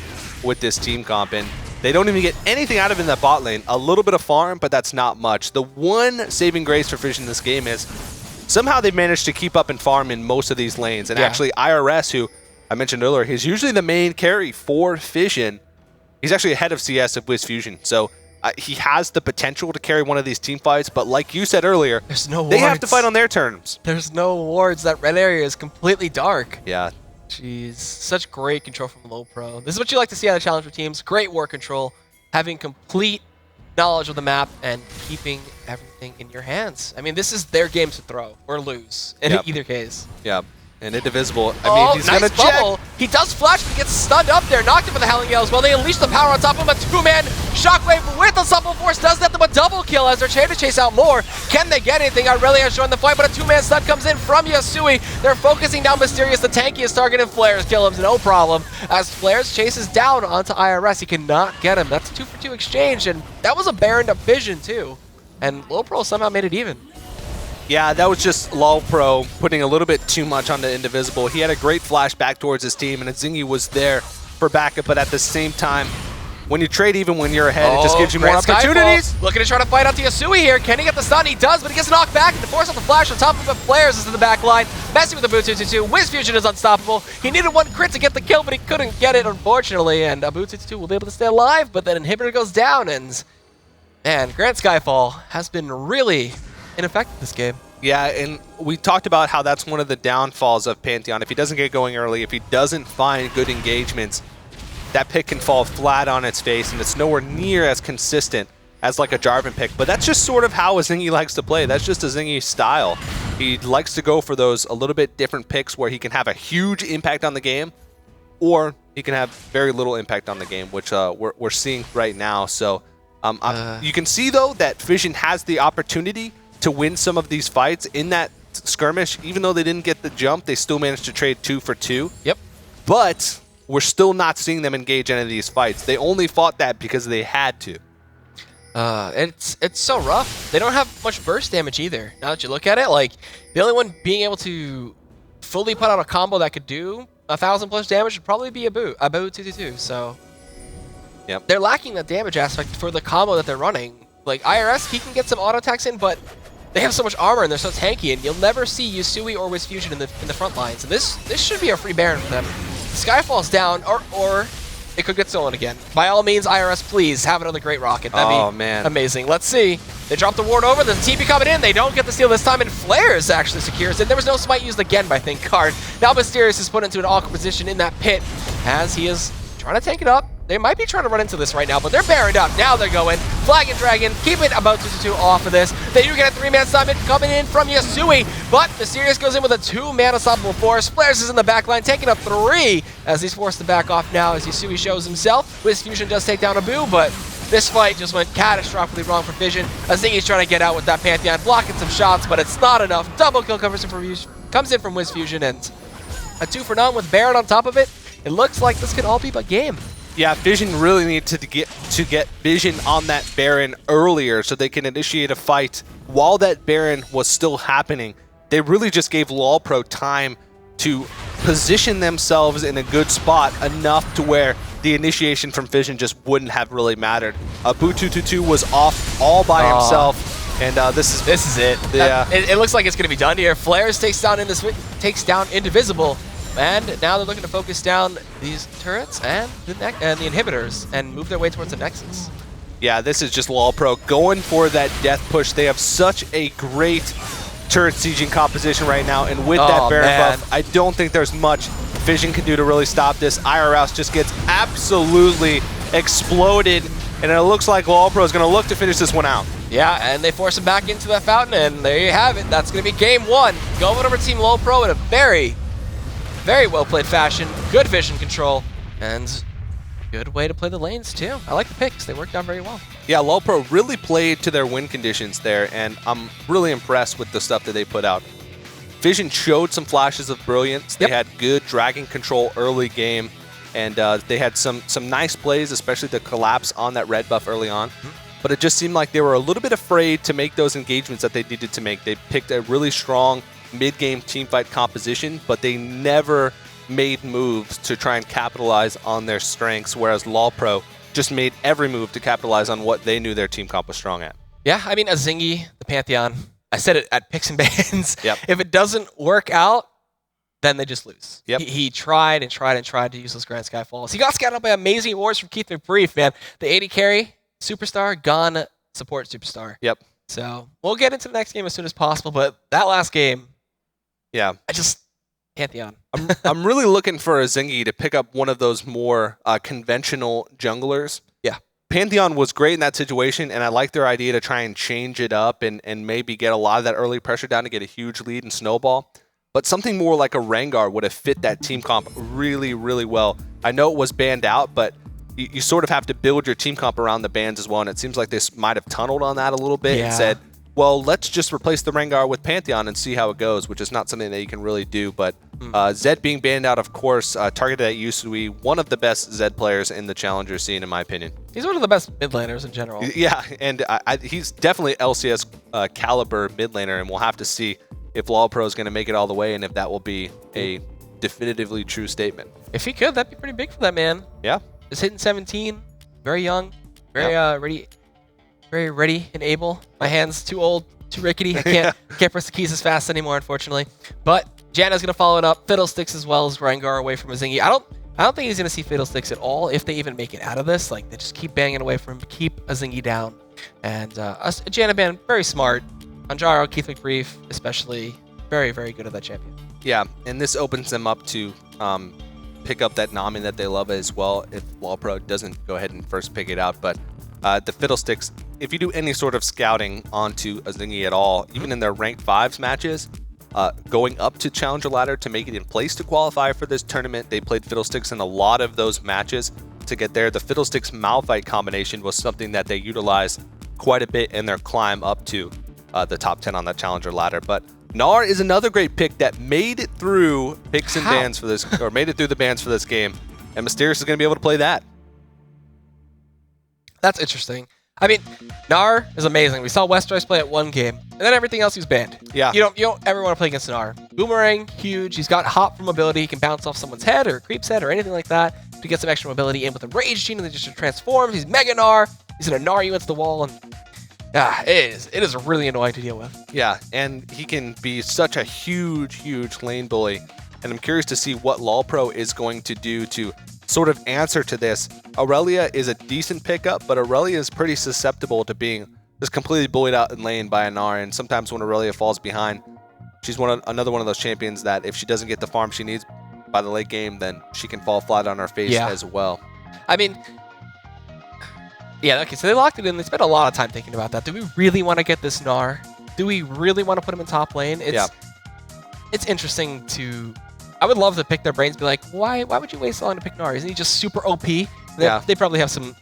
with this team comp, and they don't even get anything out of it in that bot lane. A little bit of farm, but that's not much. The one saving grace for Fission in this game is somehow they've managed to keep up and farm in most of these lanes. And actually, IRS, who I mentioned earlier, he's usually the main carry for Fission. He's actually ahead of CS of Fission. So he has the potential to carry one of these team fights. But like you said earlier, there's no wards. They have to fight on their terms. There's no wards. That red area is completely dark. Yeah. Jeez, such great control from LolPro. This is what you like to see out of Challenger teams. Great war control, having complete knowledge of the map, and keeping everything in your hands. I mean, this is their game to throw or lose in either case. Yep. And Indivisible, I mean, he's nice gonna bubble. check. He does flash, but he gets stunned up there. Knocked him for the Howling Gale as well. They unleash the power on top of him. A two-man Shockwave with the Supple Force does nothing but double kill as they're trying to chase out more. Can they get anything? Aurelia has joined the fight, but a two-man stun comes in from Yasui. They're focusing down Mysterious, the tankiest target, and Flares kill him, no problem. As Flares chases down onto IRS, he cannot get him. That's a 2-for-2 exchange, and that was a Baron to Fission too. And LolPro somehow made it even. Yeah, that was just LolPro putting a little bit too much on the Indivisible. He had a great flash back towards his team, and Zingy was there for backup, but at the same time, when you trade even when you're ahead, it just gives you more opportunities. Looking to try to fight out to Yasui here. Can he get the stun? He does, but he gets knocked back, and the force of the flash on top of the Flares is in the back line. Messing with the boot 222. Fission is unstoppable. He needed one crit to get the kill, but he couldn't get it, unfortunately, and boot 222 will be able to stay alive, but then Inhibitor goes down, and Grant Skyfall has been really ineffective this game. Yeah, and we talked about how that's one of the downfalls of Pantheon. If he doesn't get going early, if he doesn't find good engagements, that pick can fall flat on its face, and it's nowhere near as consistent as like a Jarvan pick. But that's just sort of how a Zingy likes to play. That's just a Zingy style. He likes to go for those a little bit different picks where he can have a huge impact on the game, or he can have very little impact on the game, which we're seeing right now. So you can see, though, that Fission has the opportunity to win some of these fights in that skirmish. Even though they didn't get the jump, they still managed to trade 2 for 2. Yep. But we're still not seeing them engage any of these fights. They only fought that because they had to. It's so rough. They don't have much burst damage either. Now that you look at it, like, the only one being able to fully put out a combo that could do 1,000+ damage would probably be a boot 222. So yep, they're lacking that damage aspect for the combo that they're running. Like, IRS, he can get some auto attacks in, but they have so much armor and they're so tanky, and you'll never see Yasui or Fission in the front lines. And this should be a free Baron for them. Skyfall's down, or it could get stolen again. By all means, IRS, please have another great rocket. That'd be amazing. Let's see. They drop the ward over. The TP coming in. They don't get the steal this time, and Flares actually secures it. There was no smite used again by Thinkard. Now Mysterious is put into an awkward position in that pit as he is trying to tank it up. They might be trying to run into this right now, but they're Baroned up. Now they're going. Flag and Dragon, keep it about 2-2 off of this. They do get a 3-man summon coming in from Yasui, but Mysterious goes in with a 2-man unstoppable force. Flares is in the back line, taking up 3 as he's forced to back off now as Yasui shows himself. Fission does take down Abu, but this fight just went catastrophically wrong for Fission. Zingy's trying to get out with that Pantheon, blocking some shots, but it's not enough. Double kill comes in from Fission, and a 2 for none with Baron on top of it. It looks like this could all be a game. Yeah, Fission really needs to get Vision on that Baron earlier so they can initiate a fight while that Baron was still happening. they really just gave LolPro time to position themselves in a good spot enough to where the initiation from Fission just wouldn't have really mattered. Boo222 was off all by himself, and this is it. Yeah, it looks like it's going to be done here. Flares takes down Indivisible, and now they're looking to focus down these turrets and the inhibitors and move their way towards the Nexus. Yeah, this is just LolPro going for that death push. They have such a great turret sieging composition right now, and with that Baron buff, I don't think there's much Fission can do to really stop this. IRS just gets absolutely exploded, and it looks like LolPro is going to look to finish this one out. Yeah, and they force him back into that fountain, and there you have it. That's going to be game one. Going over Team LolPro in a very, very well-played fashion. Good vision control, and good way to play the lanes, too. I like the picks. They worked out very well. Yeah, LolPro really played to their win conditions there, and I'm really impressed with the stuff that they put out. Fission showed some flashes of brilliance. They had good dragon control early game, and they had some nice plays, especially the collapse on that red buff early on. But it just seemed like they were a little bit afraid to make those engagements that they needed to make. They picked a really strong mid-game teamfight composition, but they never made moves to try and capitalize on their strengths, whereas LolPro just made every move to capitalize on what they knew their team comp was strong at. Yeah, I mean, Azingi, the Pantheon, I said it at Picks and Bans. If it doesn't work out, then they just lose. He tried and tried and tried to use those Grand Skyfalls. He got scouted out by amazing awards from Keith McBrief, man. The AD carry, superstar, gone support superstar. So we'll get into the next game as soon as possible, but that last game, I just... Pantheon. I'm really looking for Azingi to pick up one of those more conventional junglers. Pantheon was great in that situation, and I like their idea to try and change it up and maybe get a lot of that early pressure down to get a huge lead and snowball. But something more like a Rengar would have fit that team comp really, really well. I know it was banned out, but you sort of have to build your team comp around the bans as well, and it seems like they might have tunneled on that a little bit and said, well, let's just replace the Rengar with Pantheon and see how it goes, which is not something that you can really do. But Zed being banned out, of course, targeted at Yusui, one of the best Zed players in the Challenger scene, in my opinion. He's one of the best mid laners in general. Yeah, and he's definitely LCS caliber mid laner, and we'll have to see if LolPro is going to make it all the way and if that will be a definitively true statement. If he could, that'd be pretty big for that man. Yeah. Just hitting 17, very young, very ready. Very ready and able. My hand's too old, too rickety. I can't press the keys as fast anymore, unfortunately. But Janna's gonna follow it up. Fiddlesticks as well as Rengar away from Azingi. I don't think he's gonna see Fiddlesticks at all if they even make it out of this. Like they just keep banging away from him, keep Azingi down. And Janna ban very smart. Anjaro, Keith McBrief, especially very, very good at that champion. Yeah, and this opens them up to pick up that Nami that they love as well if LolPro doesn't go ahead and first pick it out. But the Fiddlesticks, if you do any sort of scouting onto Azingi at all, even in their ranked 5s matches, going up to Challenger Ladder to make it in place to qualify for this tournament, they played Fiddlesticks in a lot of those matches to get there. The Fiddlesticks Malphite combination was something that they utilized quite a bit in their climb up to the top 10 on that Challenger Ladder. But Gnar is another great pick that made it through picks and bans for this, or made it through the bans for this game, and Mysterious is going to be able to play that. That's interesting. I mean, Gnar is amazing. We saw Westeros play at one game, and then everything else he's banned. Yeah. You don't ever want to play against Gnar. Boomerang, huge. He's got hop from mobility. He can bounce off someone's head or a creep's head or anything like that to get some extra mobility. And with a Rage Gene, and then just transforms. He's Mega Gnar. He's going to Gnar you into the wall, and it is really annoying to deal with. Yeah, and he can be such a huge, huge lane bully. And I'm curious to see what LolPro is going to do to sort of answer to this. Aurelia is a decent pickup, but Aurelia is pretty susceptible to being just completely bullied out in lane by a Gnar, and sometimes when Aurelia falls behind, she's another one of those champions that if she doesn't get the farm she needs by the late game, then she can fall flat on her face as well. I mean, yeah, okay, so they locked it in. They spent a lot of time thinking about that. Do we really want to get this Gnar? Do we really want to put him in top lane? It's interesting to... I would love to pick their brains, be like, why would you wait so long to pick Gnar? Isn't he just super OP? They probably have some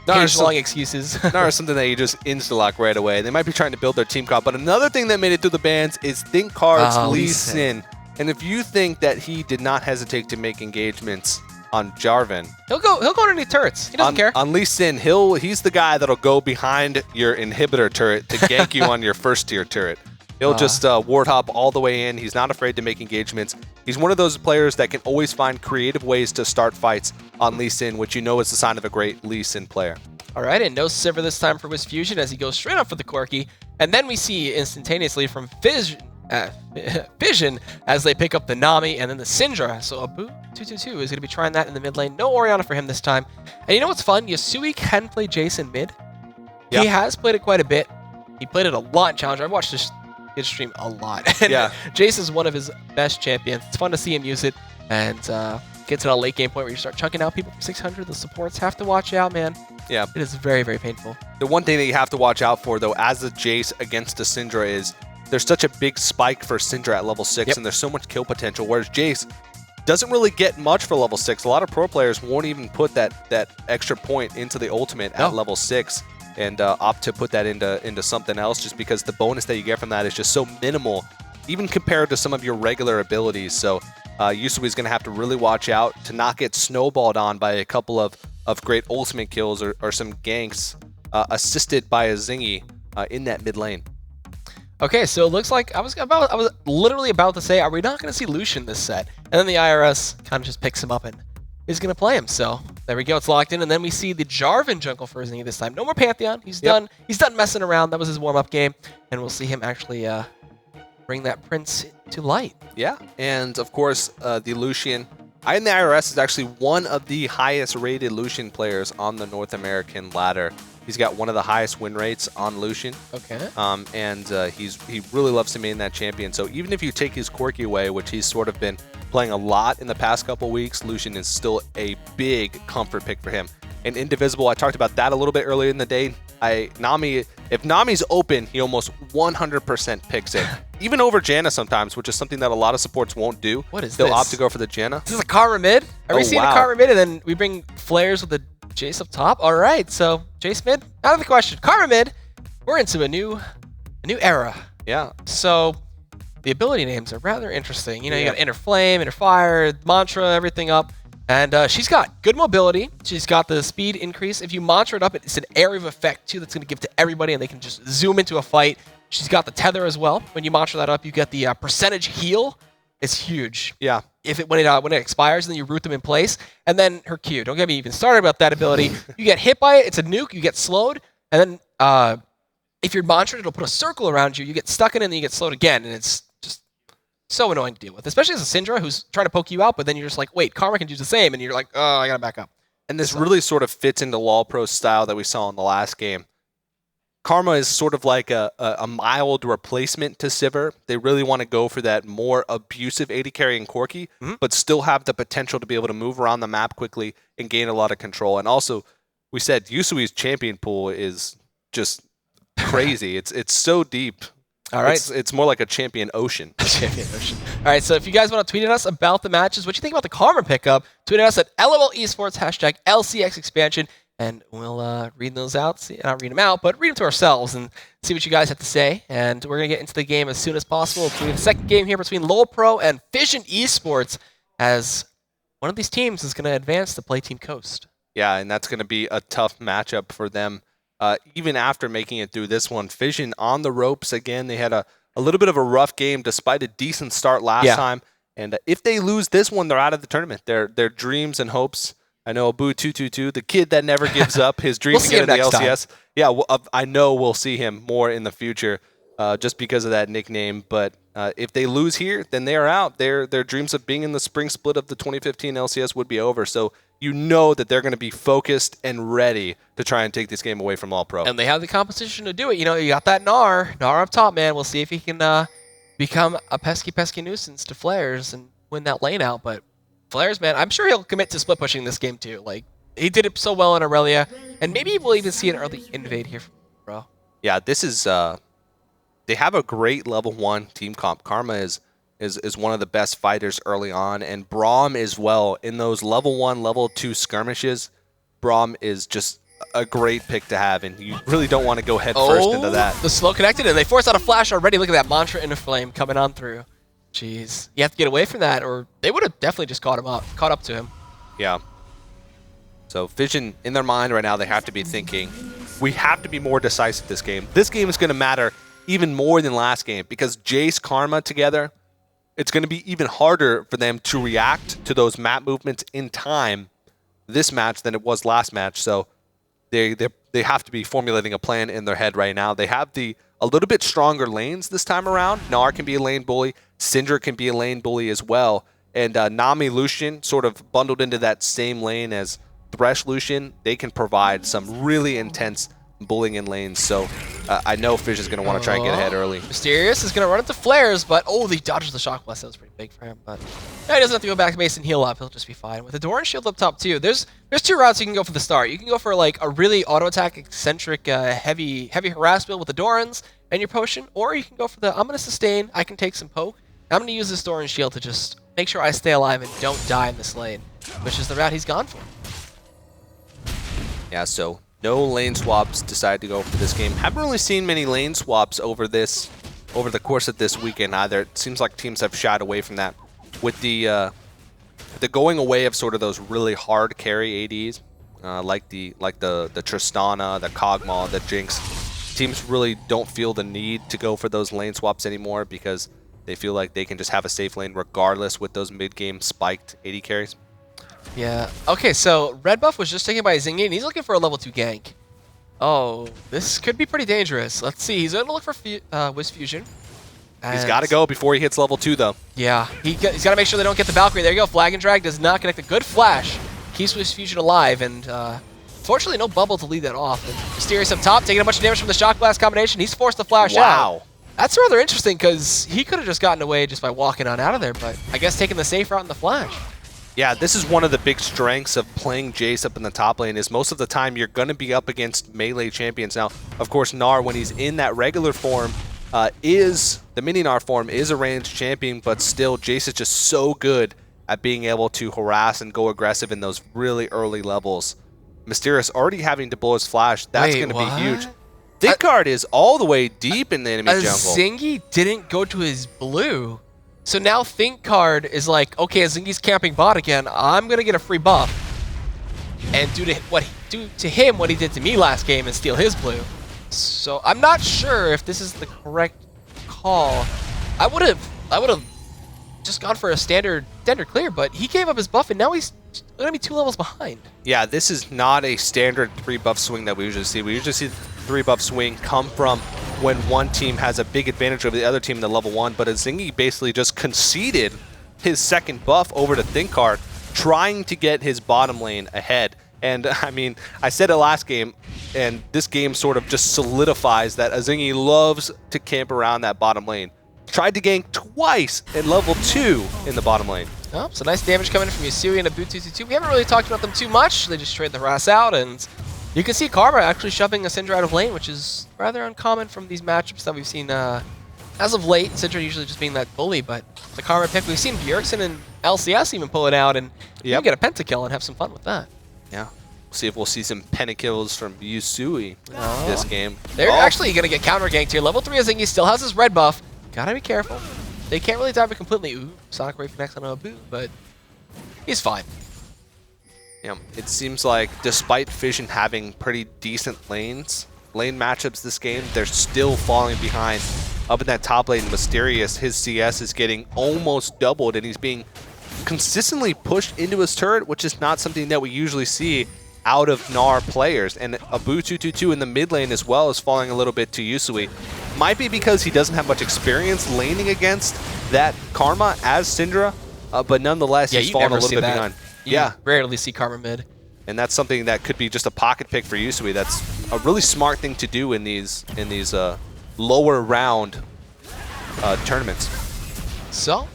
page-long excuses. Gnar is something that you just insta-lock right away. They might be trying to build their team comp, but another thing that made it through the bans is Think Cards Lee Sin. And if you think that he did not hesitate to make engagements on Jarvan, he'll go underneath turrets. He doesn't care. On Lee Sin, he's the guy that'll go behind your inhibitor turret to gank you on your first tier turret. He'll just ward hop all the way in. He's not afraid to make engagements. He's one of those players that can always find creative ways to start fights on Lee Sin, which you know is the sign of a great Lee Sin player. All right, and no Sivir this time for Fission as he goes straight up for the Corki. And then we see instantaneously from Fission as they pick up the Nami and then the Syndra. So Abu 222 is going to be trying that in the mid lane. No Orianna for him this time. And you know what's fun? Yasui can play Jason mid. Yep. He has played it quite a bit. He played it a lot in Challenger. I've watched his stream a lot. And yeah. Jason's one of his best champions. It's fun to see him use it and get to that late game point where you start chunking out people for 600. The supports have to watch out, man. Yeah. It is very, very painful. The one thing that you have to watch out for, though, as a Jace against a Syndra is there's such a big spike for Syndra at level 6, and there's so much kill potential, whereas Jace doesn't really get much for level 6. A lot of pro players won't even put that extra point into the ultimate at level 6 and opt to put that into something else just because the bonus that you get from that is just so minimal, even compared to some of your regular abilities. So Yusui is going to have to really watch out to not get snowballed on by a couple of great ultimate kills or some ganks assisted by a Zingy in that mid lane. Okay, so it looks like I was literally about to say, are we not going to see Lucian this set? And then the IRS kind of just picks him up and is going to play him. So there we go, it's locked in. And then we see the Jarvan jungle for Zingy this time. No more Pantheon. He's done. He's done messing around. That was his warm-up game, and we'll see him actually bring that Prince to light. Yeah, and of course the Lucian. In the IRS is actually one of the highest rated Lucian players on the North American ladder. He's got one of the highest win rates on Lucian. Okay. And he really loves to main that champion. So even if you take his Corki away, which he's sort of been playing a lot in the past couple weeks, Lucian is still a big comfort pick for him. And Indivisible, I talked about that a little bit earlier in the day. If Nami's open, he almost 100% picks it. Even over Janna sometimes, which is something that a lot of supports won't do. What is They'll this? opt to go for the Janna. This is a Karma mid? Are we seeing a Karma mid and then we bring flares with the Jace up top? All right, so Jace mid, out of the question. Karma mid, we're into a new era. Yeah. So the ability names are rather interesting. You know, you got Inner Flame, Inner Fire, Mantra, everything up. And she's got good mobility. She's got the speed increase. If you mantra it up, it's an area of effect, too, that's going to give to everybody, and they can just zoom into a fight. She's got the tether as well. When you mantra that up, you get the percentage heal. It's huge. Yeah. When it expires, and then you root them in place. And then her Q. Don't get me even started about that ability. You get hit by it. It's a nuke. You get slowed. And then if you're mantra, it'll put a circle around you. You get stuck in it, and then you get slowed again. And it's so annoying to deal with, especially as a Syndra who's trying to poke you out, but then you're just like, wait, Karma can do the same, and you're like, oh, I gotta back up. And this really sort of fits into LolPro's style that we saw in the last game. Karma is sort of like a mild replacement to Sivir. They really want to go for that more abusive AD carrying Corki, but still have the potential to be able to move around the map quickly and gain a lot of control. And also, we said Yusui's champion pool is just crazy. It's so deep. All right. It's more like a champion ocean. Champion ocean. All right, so if you guys want to tweet at us about the matches, what you think about the Karma pickup, tweet at us at LOL eSports, hashtag LCS expansion, and we'll read those out. Not read them out, but read them to ourselves and see what you guys have to say. And we're going to get into the game as soon as possible. We have the second game here between LolPro and Fission eSports, as one of these teams is going to advance to play Team Coast. Yeah, and that's going to be a tough matchup for them. Even after making it through this one, Fission on the ropes again. They had a little bit of a rough game despite a decent start last time. And if they lose this one, they're out of the tournament. Their dreams and hopes. I know Abu 222, the kid that never gives up, his dream to get in the LCS. Time. Yeah, well, I know we'll see him more in the future just because of that nickname. But if they lose here, then they are out. Their dreams of being in the spring split of the 2015 LCS would be over. So you know that they're going to be focused and ready to try and take this game away from LolPro. And they have the competition to do it. You know, you got that Gnar up top, man. We'll see if he can become a pesky nuisance to Flares and win that lane out. But Flares, man, I'm sure he'll commit to split pushing this game too. Like, he did it so well in Aurelia, and maybe we'll even see an early invade here from LolPro. Yeah, this is they have a great level 1 team comp. Karma is one of the best fighters early on, and Braum as well. In those level 1, level 2 skirmishes, Braum is just a great pick to have, and you really don't want to go head first into that. The slow connected, and they forced out a flash already. Look at that Mantra Inner Flame coming on through. Jeez. You have to get away from that, or they would have definitely just caught up to him. Yeah. So Fission, in their mind right now, they have to be thinking, we have to be more decisive this game. This game is going to matter even more than last game because Jace, Karma together, it's going to be even harder for them to react to those map movements in time this match than it was last match. So they have to be formulating a plan in their head right now. They have a little bit stronger lanes this time around. Gnar can be a lane bully. Syndra can be a lane bully as well. And Nami Lucian sort of bundled into that same lane as Thresh Lucian. They can provide some really intense bullying in lanes. So I know Fish is going to want to try and get ahead early. Mysterious is going to run into flares, but he dodges the shock blast. That was pretty big for him. But he doesn't have to go back to base and heal up. He'll just be fine. With the Doran shield up top too, there's two routes you can go for the start. You can go for like a really auto attack eccentric heavy harass build with the Dorans and your potion, or you can go for the I'm going to sustain, I can take some poke. I'm going to use this Doran shield to just make sure I stay alive and don't die in this lane, which is the route he's gone for. Yeah, so no lane swaps decided to go for this game. Haven't really seen many lane swaps over the course of this weekend either. It seems like teams have shied away from that. With the going away of sort of those really hard carry ADs, like the Tristana, the Kog'Maw, the Jinx, teams really don't feel the need to go for those lane swaps anymore because they feel like they can just have a safe lane regardless with those mid-game spiked AD carries. Yeah. Okay, so red buff was just taken by Zingy, and he's looking for a level 2 gank. Oh, this could be pretty dangerous. Let's see. He's going to look for Wiz Fusion. He's got to go before he hits level 2, though. Yeah, he's got to make sure they don't get the Valkyrie. There you go. Flag and drag does not connect. A good flash keeps Wiz Fusion alive, and fortunately no bubble to lead that off. And Mysterious up top, taking a bunch of damage from the Shock Blast combination. He's forced to flash out. Wow. That's rather interesting because he could have just gotten away just by walking on out of there, but I guess taking the safe route in the flash. Yeah, this is one of the big strengths of playing Jace up in the top lane is most of the time you're going to be up against melee champions. Now, of course, Gnar, when he's in that regular form, the mini Gnar form is a ranged champion, but still, Jace is just so good at being able to harass and go aggressive in those really early levels. Mysterious already having to blow his flash, that's going to be huge. Thinkard is all the way deep in the enemy jungle. Zingy didn't go to his blue. So now Thinkard is like, okay, Zingy's camping bot again. I'm going to get a free buff. And do to him what he did to me last game and steal his blue. So I'm not sure if this is the correct call. I would have just gone for a standard clear, but he gave up his buff and now he's going to be 2 levels behind. Yeah, this is not a standard 3 buff swing that we usually see. We usually see the 3 buff swing come from when one team has a big advantage over the other team in the level 1, but Zingy basically just conceded his second buff over to Thinkard, trying to get his bottom lane ahead. And I mean, I said it last game, and this game sort of just solidifies that Zingy loves to camp around that bottom lane. Tried to gank twice in level 2 in the bottom lane. Oh, so nice damage coming from Yusui and Abu222. We haven't really talked about them too much. They just trade the harass out, and you can see Karma actually shoving a Syndra out of lane, which is rather uncommon from these matchups that we've seen as of late. Syndra usually just being that bully, but the Karma pick, we've seen Bjergsen and LCS even pull it out, and you can get a pentakill and have some fun with that. Yeah. See if we'll see some pentakills from Yusui this game. They're actually going to get counter ganked here. Level 3 Zingy still has his red buff. Gotta be careful. They can't really dive it completely. Ooh, Sonic Wave connects on Abu, but he's fine. Yeah, it seems like despite Fission having pretty decent lane matchups this game, they're still falling behind. Up in that top lane, Mysterious, his CS is getting almost doubled, and he's being consistently pushed into his turret, which is not something that we usually see out of Gnar players. And Abu222 in the mid lane as well is falling a little bit to Yusui. Might be because he doesn't have much experience laning against that Karma as Syndra, but nonetheless, he's falling a little bit behind. You rarely see Karma mid. And that's something that could be just a pocket pick for Yusui. That's a really smart thing to do in these lower round tournaments. So,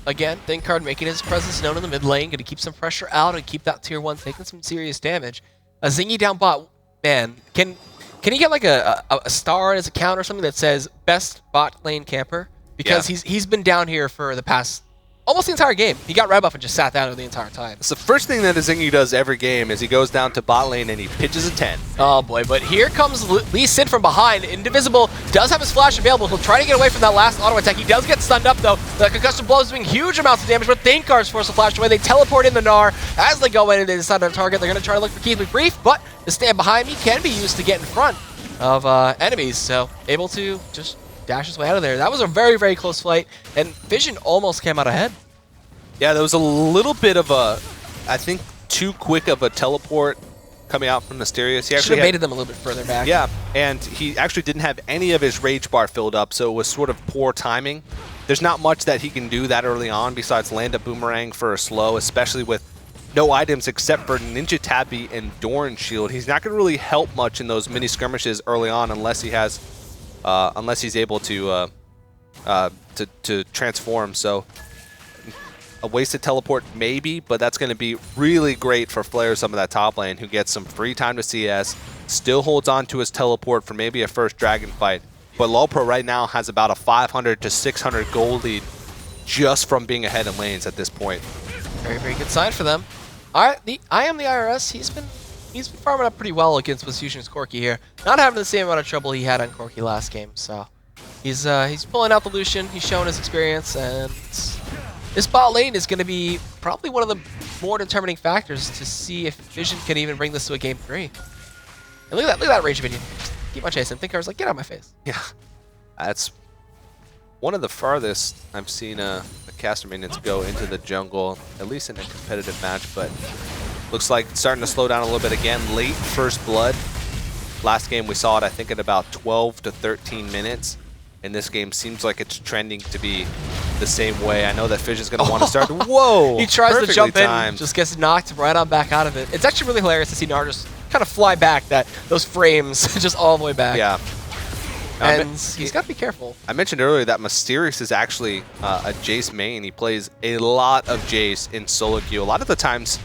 again, Thinkard making his presence known in the mid lane, going to keep some pressure out and keep that tier 1 taking some serious damage. A Zingy down bot, man, can he get like a star on his account or something that says best bot lane camper? Because he's been down here for the past almost the entire game. He got red buff and just sat down the entire time. It's the first thing that Zingy does every game is he goes down to bot lane and he pitches a 10. Oh boy, but here comes Lee Sin from behind. Indivisible does have his flash available. He'll try to get away from that last auto attack. He does get stunned up though. The concussion blow is doing huge amounts of damage, but Thinkard's forced to flash away. They teleport in the Gnar. As they go in and they decide on target, they're going to try to look for Keep It Brief, but the stand behind me can be used to get in front. of enemies, so able to just dash his way out of there. That was a very, very close fight, and Fission almost came out ahead. Yeah, there was a little bit of a, I think, too quick of a teleport coming out from Mysterious. He actually should have baited them a little bit further back. Yeah, and he actually didn't have any of his rage bar filled up, so it was sort of poor timing. There's not much that he can do that early on besides land a boomerang for a slow, especially with no items except for Ninja Tabby and Doran Shield. He's not going to really help much in those mini skirmishes early on unless he has, unless he's able to transform. So a wasted teleport maybe, but that's going to be really great for Flair, some of that top lane, who gets some free time to CS, still holds on to his teleport for maybe a first dragon fight. But LolPro right now has about a 500 to 600 gold lead just from being ahead in lanes at this point. Very, very good sign for them. All right, I am the IRS. He's been farming up pretty well against Fission's Corki here. Not having the same amount of trouble he had on Corki last game, so he's pulling out the Lucian. He's showing his experience, and this bot lane is going to be probably one of the more determining factors to see if Fission can even bring this to a game 3. And look at that rage minion. Just keep on chasing. Thinker's like, get out of my face. Yeah, that's one of the farthest I've seen a caster minions go into the jungle, at least in a competitive match, but looks like it's starting to slow down a little bit again. Late first blood. Last game we saw it, I think, at about 12 to 13 minutes. And this game seems like it's trending to be the same way. I know that Fish is going to want to start. Whoa! He tries to jump timed. in, just gets knocked right on back out of it. It's actually really hilarious to see Nar just kind of fly back, those frames just all the way back. Yeah. And he's got to be careful. I mentioned earlier that Mysterious is actually a Jace main. He plays a lot of Jace in solo queue. A lot of the times,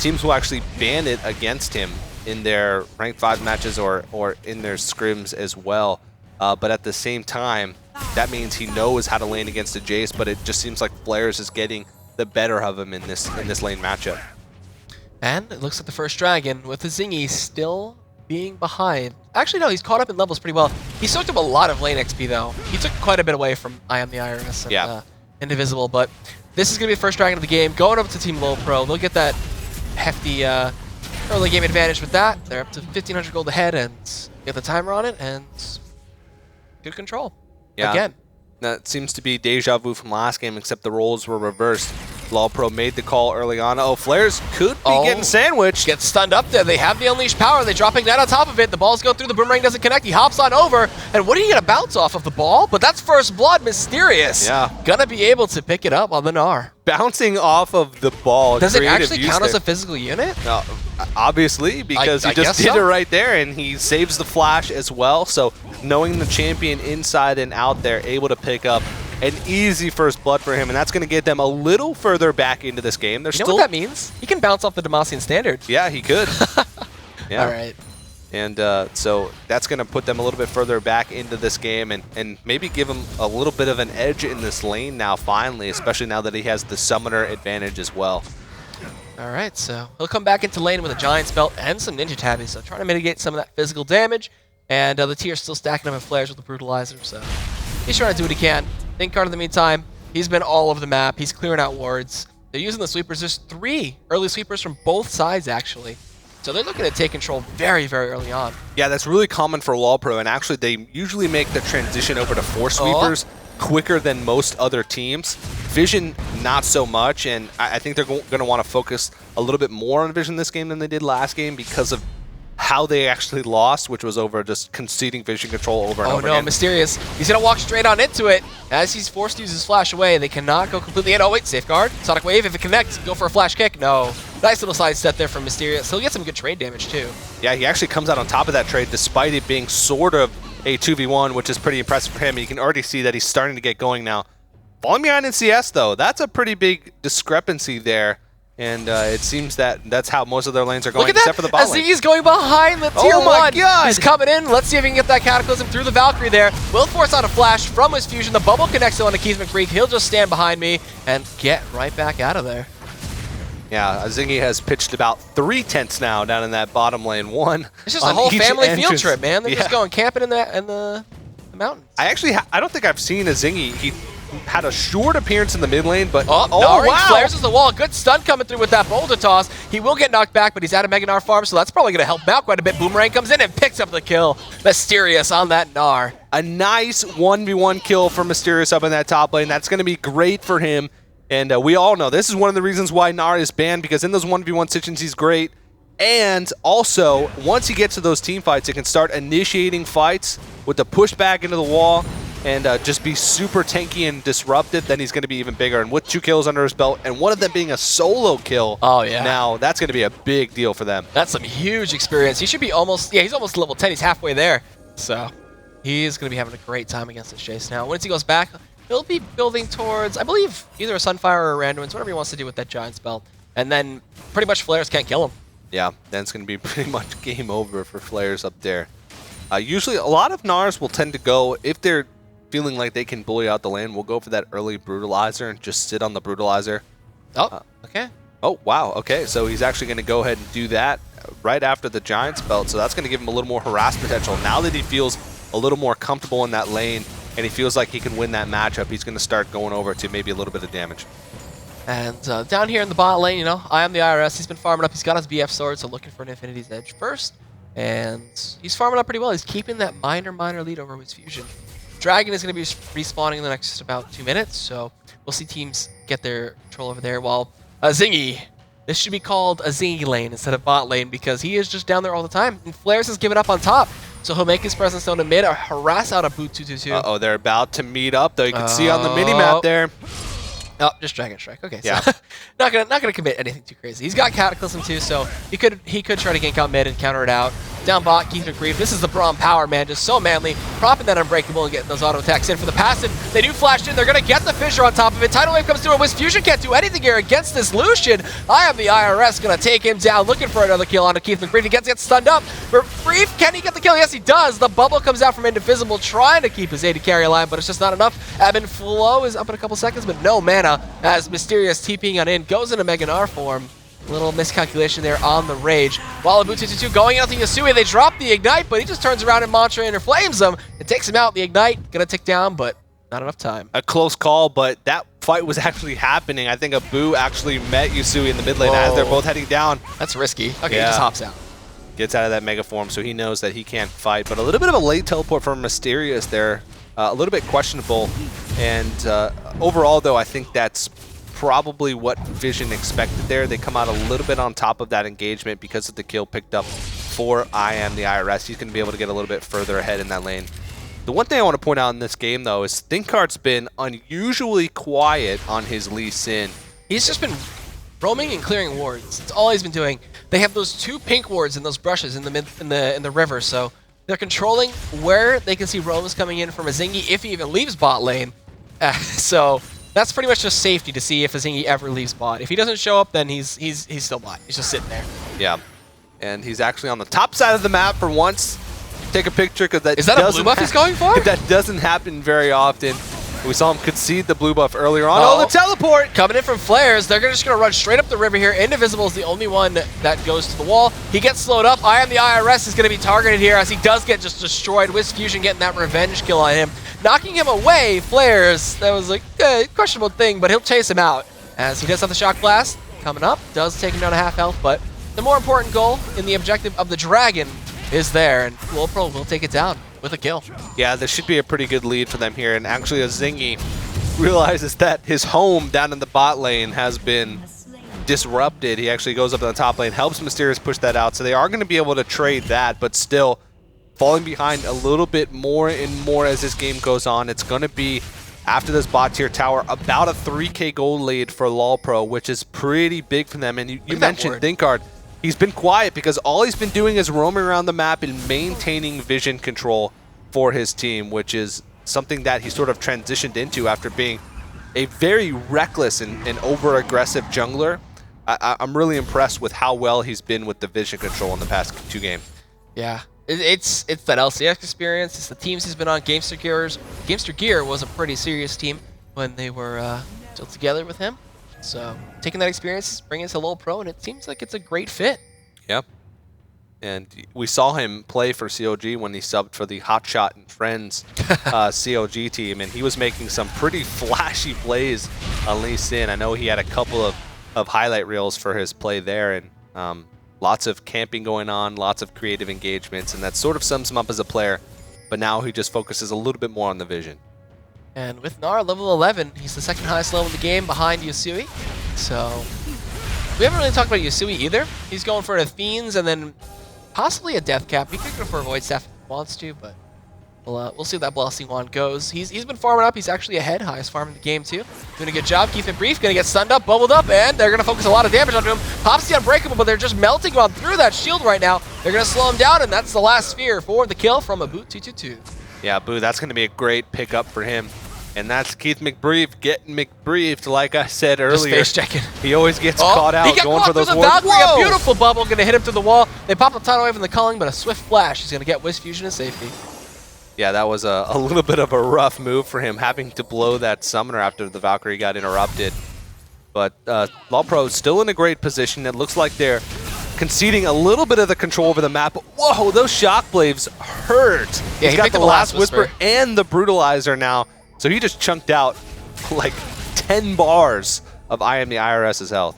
teams will actually ban it against him in their ranked 5 matches or in their scrims as well. But at the same time, that means he knows how to lane against a Jace, but it just seems like Flares is getting the better of him in this lane matchup. And it looks like the first dragon with the Zingy still being behind. Actually, no, he's caught up in levels pretty well. He soaked up a lot of lane XP, though. He took quite a bit away from I Am the IRS and Indivisible, but this is going to be the first dragon of the game. Going up to Team LolPro, they'll get that hefty early game advantage with that. They're up to 1,500 gold ahead and get the timer on it, and good control. Yeah. Again. That seems to be deja vu from last game, except the roles were reversed. LolPro made the call early on. Oh, Flares could be getting sandwiched. Gets stunned up there. They have the unleashed power. They drop Ignite on top of it. The balls go through. The boomerang doesn't connect. He hops on over. And what do you get a bounce off of the ball? But that's first blood. Mysterious. Yeah. Gonna be able to pick it up on the Gnar. Bouncing off of the ball. Does it actually count as a physical unit? No, obviously, because he just did it right there, and he saves the flash as well. So knowing the champion inside and out there, able to pick up an easy first blood for him, and that's going to get them a little further back into this game. You know what that means? He can bounce off the Demacian standard. Yeah, he could. Yeah. All right. And so that's going to put them a little bit further back into this game and maybe give him a little bit of an edge in this lane now, finally, especially now that he has the summoner advantage as well. All right, so he'll come back into lane with a Giant's Belt and some Ninja Tabbies, so trying to mitigate some of that physical damage. And the tier's still stacking up in flares with the Brutalizer, so he's trying to do what he can. Thinkard in the meantime, he's been all over the map. He's clearing out wards. They're using the sweepers. There's 3 early sweepers from both sides, actually. So they're looking to take control very, very early on. Yeah, that's really common for LolPro, and actually they usually make the transition over to 4 sweepers quicker than most other teams. Vision, not so much, and I think they're going to want to focus a little bit more on Vision this game than they did last game because of how they actually lost, which was over just conceding Vision control over and over again. Mysterious. He's going to walk straight on into it. As he's forced to use his flash away, they cannot go completely in. Oh, wait, safeguard. Sonic Wave, if it connects, go for a flash kick. No. Nice little side step there from Mysterious. He'll get some good trade damage, too. Yeah, he actually comes out on top of that trade despite it being sort of a 2v1, which is pretty impressive for him. You can already see that he's starting to get going now. Falling behind in CS, though, that's a pretty big discrepancy there. And it seems that that's how most of their lanes are going, except for the bot lane. He's going behind the tier 1. Oh my god! He's coming in. Let's see if he can get that Cataclysm through the Valkyrie there. Will force out a flash from his fusion. The bubble connects on the Keysman Creek. He'll just stand behind me and get right back out of there. Yeah, Zingy has pitched about 3 tents now down in that bottom lane. One. It's just a whole family field trip, man. They're just going camping in the mountains. I don't think I've seen a Zingy. had a short appearance in the mid lane, but wow! Flares is the wall. Good stun coming through with that boulder toss. He will get knocked back, but he's out of Mega Gnar farm, so that's probably going to help him out quite a bit. Boomerang comes in and picks up the kill. Mysterious on that Gnar. A nice 1v1 kill for Mysterious up in that top lane. That's going to be great for him. And we all know this is one of the reasons why Gnar is banned, because in those 1v1 situations, he's great. And also, once he gets to those team fights, he can start initiating fights with the pushback into the wall and just be super tanky and disruptive. Then he's going to be even bigger. And with 2 kills under his belt, and one of them being a solo kill, now that's going to be a big deal for them. That's some huge experience. He should be almost, he's almost level 10. He's halfway there. So he's going to be having a great time against this Jace now. Once he goes back, he'll be building towards, I believe, either a Sunfire or a Randuin's, whatever he wants to do with that Giant spell. And then pretty much Flares can't kill him. Yeah, then it's going to be pretty much game over for Flares up there. Usually, a lot of Gnars will tend to go, if they're feeling like they can bully out the lane, we'll go for that early Brutalizer and just sit on the Brutalizer. Oh, okay. Oh, wow, okay. So he's actually going to go ahead and do that right after the Giant's belt. So that's going to give him a little more harass potential. Now that he feels a little more comfortable in that lane and he feels like he can win that matchup, he's going to start going over to maybe a little bit of damage. And down here in the bot lane, I am the IRS. He's been farming up. He's got his BF sword, so looking for an Infinity's Edge first. And he's farming up pretty well. He's keeping that minor lead over his Fusion. Dragon is going to be respawning in the next about 2 minutes, so we'll see teams get their control over there. While Zingy, this should be called a Zingy lane instead of bot lane, because he is just down there all the time. And Flares has given up on top, so he'll make his presence known in mid or harass out a boot 222. Uh-oh, they're about to meet up, though. You can see on the mini-map there. Oh, just Dragon Strike. Okay, so not gonna commit anything too crazy. He's got Cataclysm too, so he could try to gank out mid and counter it out. Down bot, Keith McGreeve. This is the Braum power, man. Just so manly. Propping that Unbreakable and getting those auto attacks in for the passive. They do flash in. They're going to get the Fissure on top of it. Tidal Wave comes through, and Wisp Fusion can't do anything here against this Lucian. I am the IRS going to take him down, looking for another kill onto Keith McGreeve. He gets stunned up. McGreeve, can he get the kill? Yes, he does. The bubble comes out from Indivisible, trying to keep his AD carry alive, but it's just not enough. Ebb and Flow is up in a couple seconds, but no mana as Mysterious TPing on in. Goes into Mega Gnar form. Little miscalculation there on the Rage. While Abu222 going out to Yasui, they drop the Ignite, but he just turns around and Mantra interflames him. It takes him out. The Ignite gonna tick down, but not enough time. A close call, but that fight was actually happening. I think Abu actually met Yasui in the mid lane as they're both heading down. That's risky. Okay, he just hops out. Gets out of that Mega Form, so he knows that he can't fight. But a little bit of a late teleport from Mysterious there. A little bit questionable. And overall, though, I think that's probably what Fission expected there. They come out a little bit on top of that engagement because of the kill picked up for I am the IRS. He's going to be able to get a little bit further ahead in that lane. The one thing I want to point out in this game, though, is Thinkhart's been unusually quiet on his Lee Sin. He's just been roaming and clearing wards. That's all he's been doing. They have those 2 pink wards in those brushes in the river, so they're controlling where they can see roams coming in from a Zingy if he even leaves bot lane. So that's pretty much just safety to see if a Zingy ever leaves bot. If he doesn't show up, then he's still bot. He's just sitting there. Yeah, and he's actually on the top side of the map for once. Take a picture, because that is that a blue buff he's going for? That doesn't happen very often. We saw him concede the blue buff earlier on. Oh, the teleport! Coming in from Flares. They're just going to run straight up the river here. Indivisible is the only one that goes to the wall. He gets slowed up. I am the IRS is going to be targeted here as he does get just destroyed. Wisp Fusion getting that revenge kill on him. Knocking him away, Flares. That was like a questionable thing, but he'll chase him out. As he does have the Shock Blast coming up. Does take him down to half health, but the more important goal in the objective of the Dragon is there, and LolPro will take it down with a kill. Yeah, this should be a pretty good lead for them here, and actually a Zingy realizes that his home down in the bot lane has been disrupted. He actually goes up in the top lane, helps Mysterious push that out, so they are going to be able to trade that, but still falling behind a little bit more and more as this game goes on. It's going to be, after this bot tier tower, about a 3k gold lead for LolPro, which is pretty big for them. And you mentioned Thinkard. He's been quiet because all he's been doing is roaming around the map and maintaining vision control for his team, which is something that he sort of transitioned into after being a very reckless and over-aggressive jungler. I'm really impressed with how well he's been with the vision control in the past 2 games. Yeah, it's that LCS experience. It's the teams he's been on. Gamester Gear was a pretty serious team when they were still together with him. So taking that experience, bringing it to LolPro, and it seems like it's a great fit. Yep. And we saw him play for COG when he subbed for the Hotshot and Friends COG team, and he was making some pretty flashy plays on Lee Sin. I know he had a couple of highlight reels for his play there, and lots of camping going on, lots of creative engagements, and that sort of sums him up as a player. But now he just focuses a little bit more on the vision. And with Gnar, level 11, he's the second highest level in the game behind Yasui. So we haven't really talked about Yasui either. He's going for an Athenes and then possibly a Death Cap. He could go for a Void Staff if he wants to, but we'll see how that Blessing Wand goes. He's been farming up. He's actually ahead, highest farm in the game too. Doing a good job. Keep it brief. Gonna get stunned up, bubbled up, and they're gonna focus a lot of damage onto him. Pops the Unbreakable, but they're just melting on through that shield right now. They're gonna slow him down, and that's the last sphere for the kill from Abu222. Yeah, Boo, that's gonna be a great pickup for him. And that's Keith McBrief getting McBriefed, like I said earlier. Just face checking. He always gets caught out going for those wards. Valkyrie, a beautiful bubble, gonna hit him through the wall. They pop the tidal wave from the culling, but a swift flash. He's gonna get Wiz Fusion in safety. Yeah, that was a little bit of a rough move for him, having to blow that summoner after the Valkyrie got interrupted. But LolPro still in a great position. It looks like they're conceding a little bit of the control over the map. Whoa, those shockblaves hurt. Yeah, He's got the last Whisper and the Brutalizer now. So he just chunked out like 10 bars of I Am the IRS's health.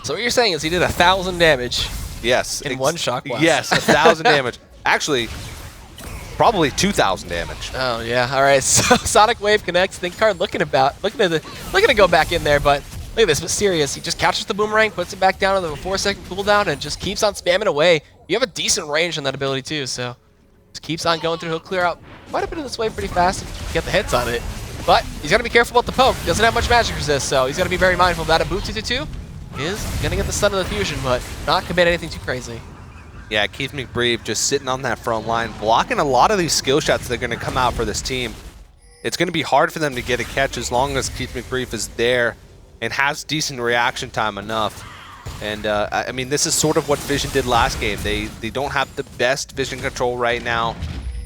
So what you're saying is he did 1,000 damage. Yes. In one shock blast. Yes, 1,000 damage. Actually, probably 2,000 damage. Oh yeah. All right. So Sonic Wave connects. ThinkCard looking to go back in there, but look at this Mysterious. He just catches the boomerang, puts it back down to the 4-second cooldown, and just keeps on spamming away. You have a decent range on that ability too, so just keeps on going through. He'll clear out quite a bit of this wave pretty fast and get the hits on it. But he's got to be careful about the poke. He doesn't have much magic resist, so he's got to be very mindful of that. Abu222 is going to get the stun of the fusion, but not commit anything too crazy. Yeah, Keith McBrief just sitting on that front line, blocking a lot of these skill shots that are going to come out for this team. It's going to be hard for them to get a catch as long as Keith McBrief is there and has decent reaction time enough. And, I mean, this is sort of what Fission did last game. They don't have the best vision control right now.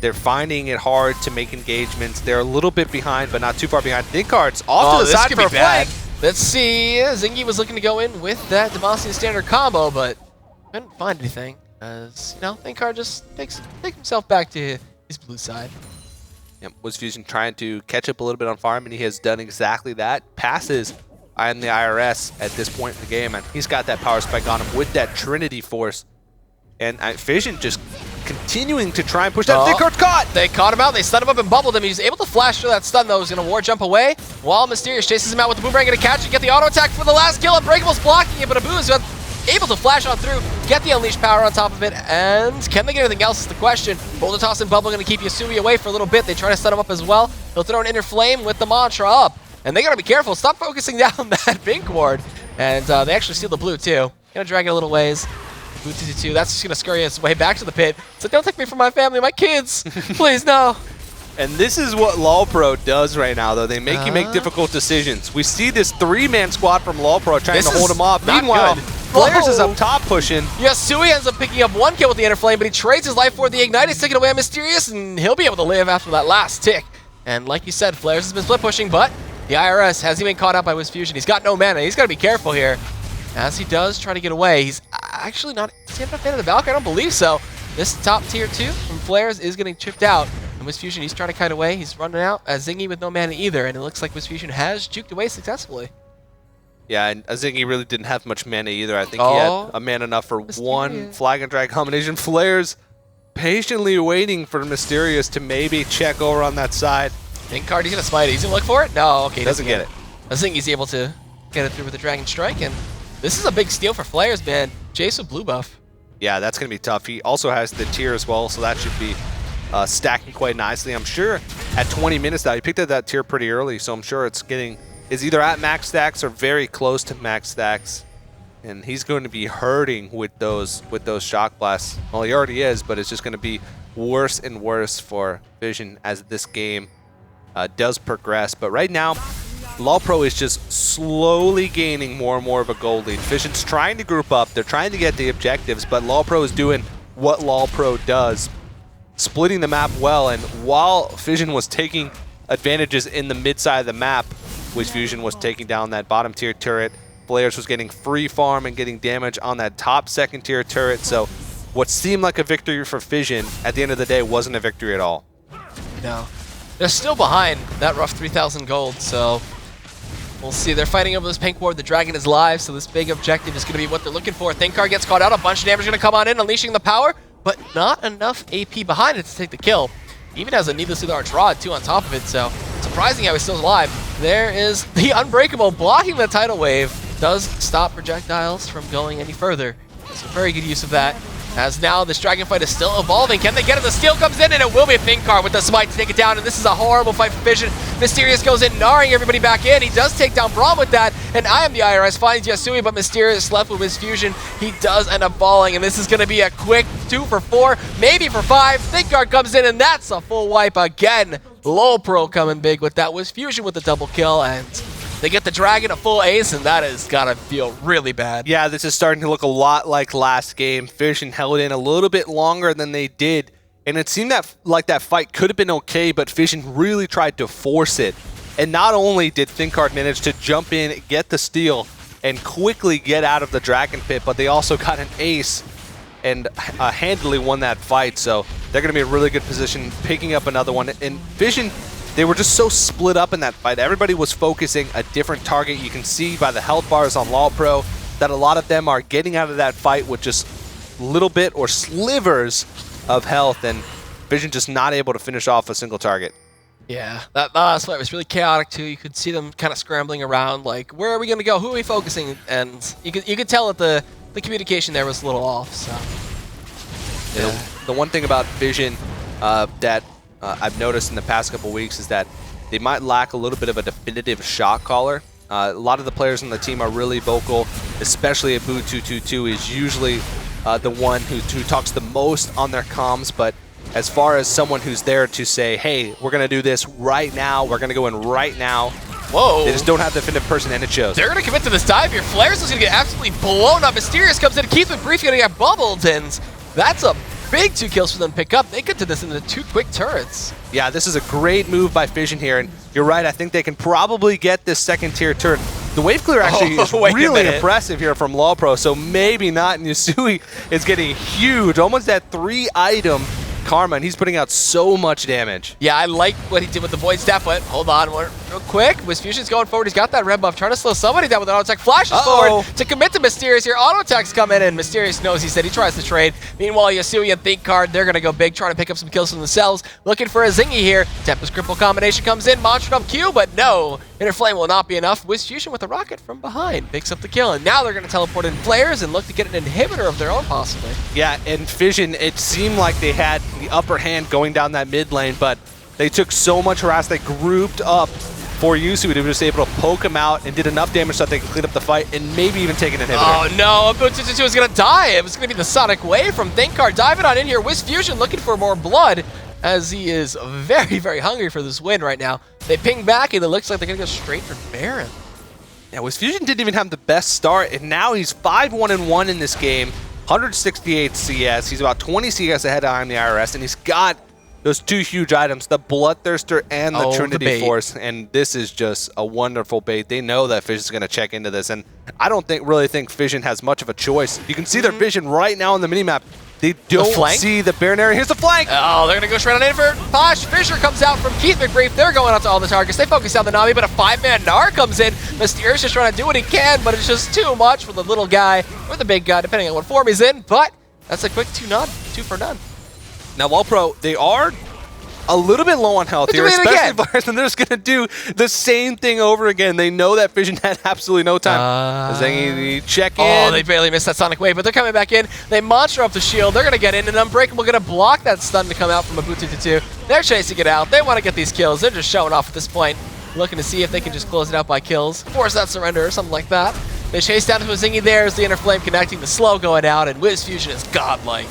They're finding it hard to make engagements. They're a little bit behind, but not too far behind. ThinkCard's off to the side for a flank. Let's see. Zingy was looking to go in with that Demacian standard combo, but couldn't find anything. As, you know, ThinkCard just takes himself back to his blue side. Yep, was Fusion trying to catch up a little bit on farm, and he has done exactly that. Passes I Am the IRS at this point in the game, and he's got that power spike on him with that Trinity Force. And Fission just continuing to try and push that. ThinkCard's caught! They caught him out. They stunned him up and bubbled him. He's able to flash through that stun, though. He's going to war jump away while Mysterious chases him out with the boomerang. Going to catch it, get the auto attack for the last kill. Unbreakable's blocking it, but Abu is able to flash on through, get the unleashed power on top of it, and can they get anything else is the question. Boulder Toss and Bubble going to keep Yasui away for a little bit. They try to stun him up as well. He'll throw an Inner Flame with the Mantra up, and they got to be careful. Stop focusing down that pink ward, and they actually steal the blue too. Going to drag it a little ways. Abu222, that's just going to scurry its way back to the pit. So don't take me from my family, my kids. Please, no. And this is what LolPro does right now, though. They make you make difficult decisions. We see this 3-man squad from LolPro trying to hold him off. Meanwhile, Flares is up top pushing. Yasui ends up picking up 1 kill with the Inner Flame, but he trades his life for the Ignite. He's taken away on Mysterious, and he'll be able to live after that last tick. And like you said, Flares has been split pushing, but the IRS has been caught out by Wiz Fusion. He's got no mana. He's got to be careful here. As he does try to get away, he's actually not. Does he have enough mana to Valkyrie? I don't believe so. This top tier 2 from Flares is getting chipped out. And Wiz Fusion, he's trying to kite away. He's running out. Zingy with no mana either. And it looks like Wiz Fusion has juked away successfully. Yeah, and Zingy really didn't have much mana either. I think he had a mana enough for one flag and drag combination. Flares patiently waiting for Mysterious to maybe check over on that side. ThinkCard, he's going to smite it. He's going to look for it? No, okay. He doesn't get it. Zingy's able to get it through with the Dragon Strike. And this is a big steal for Flares, man. Jace with blue buff. Yeah, that's going to be tough. He also has the tier as well, so that should be stacking quite nicely. I'm sure at 20 minutes now, he picked up that tier pretty early, so I'm sure it's either at max stacks or very close to max stacks. And he's going to be hurting with those shock blasts. Well, he already is, but it's just going to be worse and worse for Fission as this game does progress. But right now, LolPro is just slowly gaining more and more of a gold lead. Fission's trying to group up. They're trying to get the objectives, but LolPro is doing what LolPro does, splitting the map well. And while Fission was taking advantages in the mid side of the map, which Fusion was taking down that bottom tier turret, Flares was getting free farm and getting damage on that top second tier turret. So what seemed like a victory for Fission at the end of the day wasn't a victory at all. No. They're still behind that rough 3,000 gold, so we'll see. They're fighting over this pink ward. The dragon is live, so this big objective is going to be what they're looking for. Thinkar gets caught out. A bunch of damage going to come on in, unleashing the power, but not enough AP behind it to take the kill. Even has a needlessly large rod, too, on top of it, so surprising how he's still alive. There is the Unbreakable blocking the tidal wave. Does stop projectiles from going any further. So very good use of that. As now this dragon fight is still evolving. Can they get it? The steal comes in, and it will be Thinkar with the smite to take it down. And this is a horrible fight for Fission. Mysterious goes in, gnawing everybody back in. He does take down Braum with that. And I am the IRS finds Yasui, but Mysterious left with his fusion. He does end up falling, and this is going to be a quick 2 for 4, maybe for 5. Thinkar comes in, and that's a full wipe again. LolPro coming big with that. Was Fusion with the double kill, and they get the dragon a full ace, and that has got to feel really bad. Yeah, this is starting to look a lot like last game. Fission held in a little bit longer than they did, and it seemed like that fight could have been okay, but Fission really tried to force it. And not only did Thinkar manage to jump in, get the steal, and quickly get out of the dragon pit, but they also got an ace and handily won that fight, so they're going to be in a really good position picking up another one. And Fission, they were just so split up in that fight. Everybody was focusing a different target. You can see by the health bars on LolPro that a lot of them are getting out of that fight with just little bit or slivers of health, and Fission just not able to finish off a single target. Yeah, that last fight was really chaotic too. You could see them kind of scrambling around, like, where are we going to go? Who are we focusing? And you could tell that the communication there was a little off. So yeah. The one thing about Fission that I've noticed in the past couple weeks is that they might lack a little bit of a definitive shot caller. A lot of the players on the team are really vocal, especially Abu222 is usually the one who talks the most on their comms, but as far as someone who's there to say, hey, we're going to do this right now, we're going to go in right now, whoa, they just don't have the definitive person, and it shows. They're going to commit to this dive here. Flares is going to get absolutely blown up. Mysterious comes in, Keith with Brief going to get bubbled, and that's a big 2 kills for them to pick up. They could do this into 2 quick turrets. Yeah, this is a great move by Fission here, and you're right, I think they can probably get this second tier turret. The wave clear actually is really impressive here from LolPro, so maybe not. Yasui is getting huge, almost that 3-item karma, and he's putting out so much damage. Yeah, I like what he did with the Void Staff, but hold on real quick. Fusion's going forward. He's got that red buff, trying to slow somebody down with an auto attack. Flashes forward to commit to Mysterious here. Auto attacks come in, and Mysterious knows he said he tries to trade. Meanwhile, Yasui and Thinkar, they're going to go big, trying to pick up some kills for themselves. Looking for a Zingy here. Tempest Cripple combination comes in. Monster up Q, but no. Inner Flame will not be enough. Fusion with a rocket from behind picks up the kill, and now they're going to teleport in flares and look to get an inhibitor of their own, possibly. Yeah, and Fission, it seemed like they had the upper hand going down that mid lane, but they took so much harass. They grouped up for Yusui to be just able to poke him out and did enough damage so that they could clean up the fight and maybe even take an inhibitor. Oh no, Abu222 is going to die. It was going to be the Sonic Wave from Thinkar diving on in here with Fusion, looking for more blood, as he is very, very hungry for this win right now. They ping back, and it looks like they're going to go straight for Baron. Yeah, Fusion didn't even have the best start, and now he's 5-1-1 in this game, 168 CS. He's about 20 CS ahead of I Am the IRS, and he's got those 2 huge items, the Bloodthirster and the Trinity Force, and this is just a wonderful bait. They know that Fission's going to check into this, and I don't really think Fission has much of a choice. You can see their vision right now on the minimap. They don't see the Baron area. Here's the flank! Oh, they're going to go straight on in for Posh. Fisher comes out from Keith McBrief. They're going out to all the targets. They focus down the Nami, but a 5-man Gnar comes in. Mysterious just trying to do what he can, but it's just too much for the little guy or the big guy, depending on what form he's in. But that's a quick 2 for none. Now, LolPro, they are a little bit low on health here, especially Virus, and they're just going to do the same thing over again. They know that Fission had absolutely no time. Zengi check in. Oh, they barely missed that Sonic Wave, but they're coming back in. They monster up the shield. They're going to get in, and Unbreakable going to block that stun to come out from Abu222. They're chasing it out. They want to get these kills. They're just showing off at this point, looking to see if they can just close it out by kills, force that surrender or something like that. They chase down to a Zingy there as the Inner Flame connecting, the slow going out, and Wiz Fusion is godlike.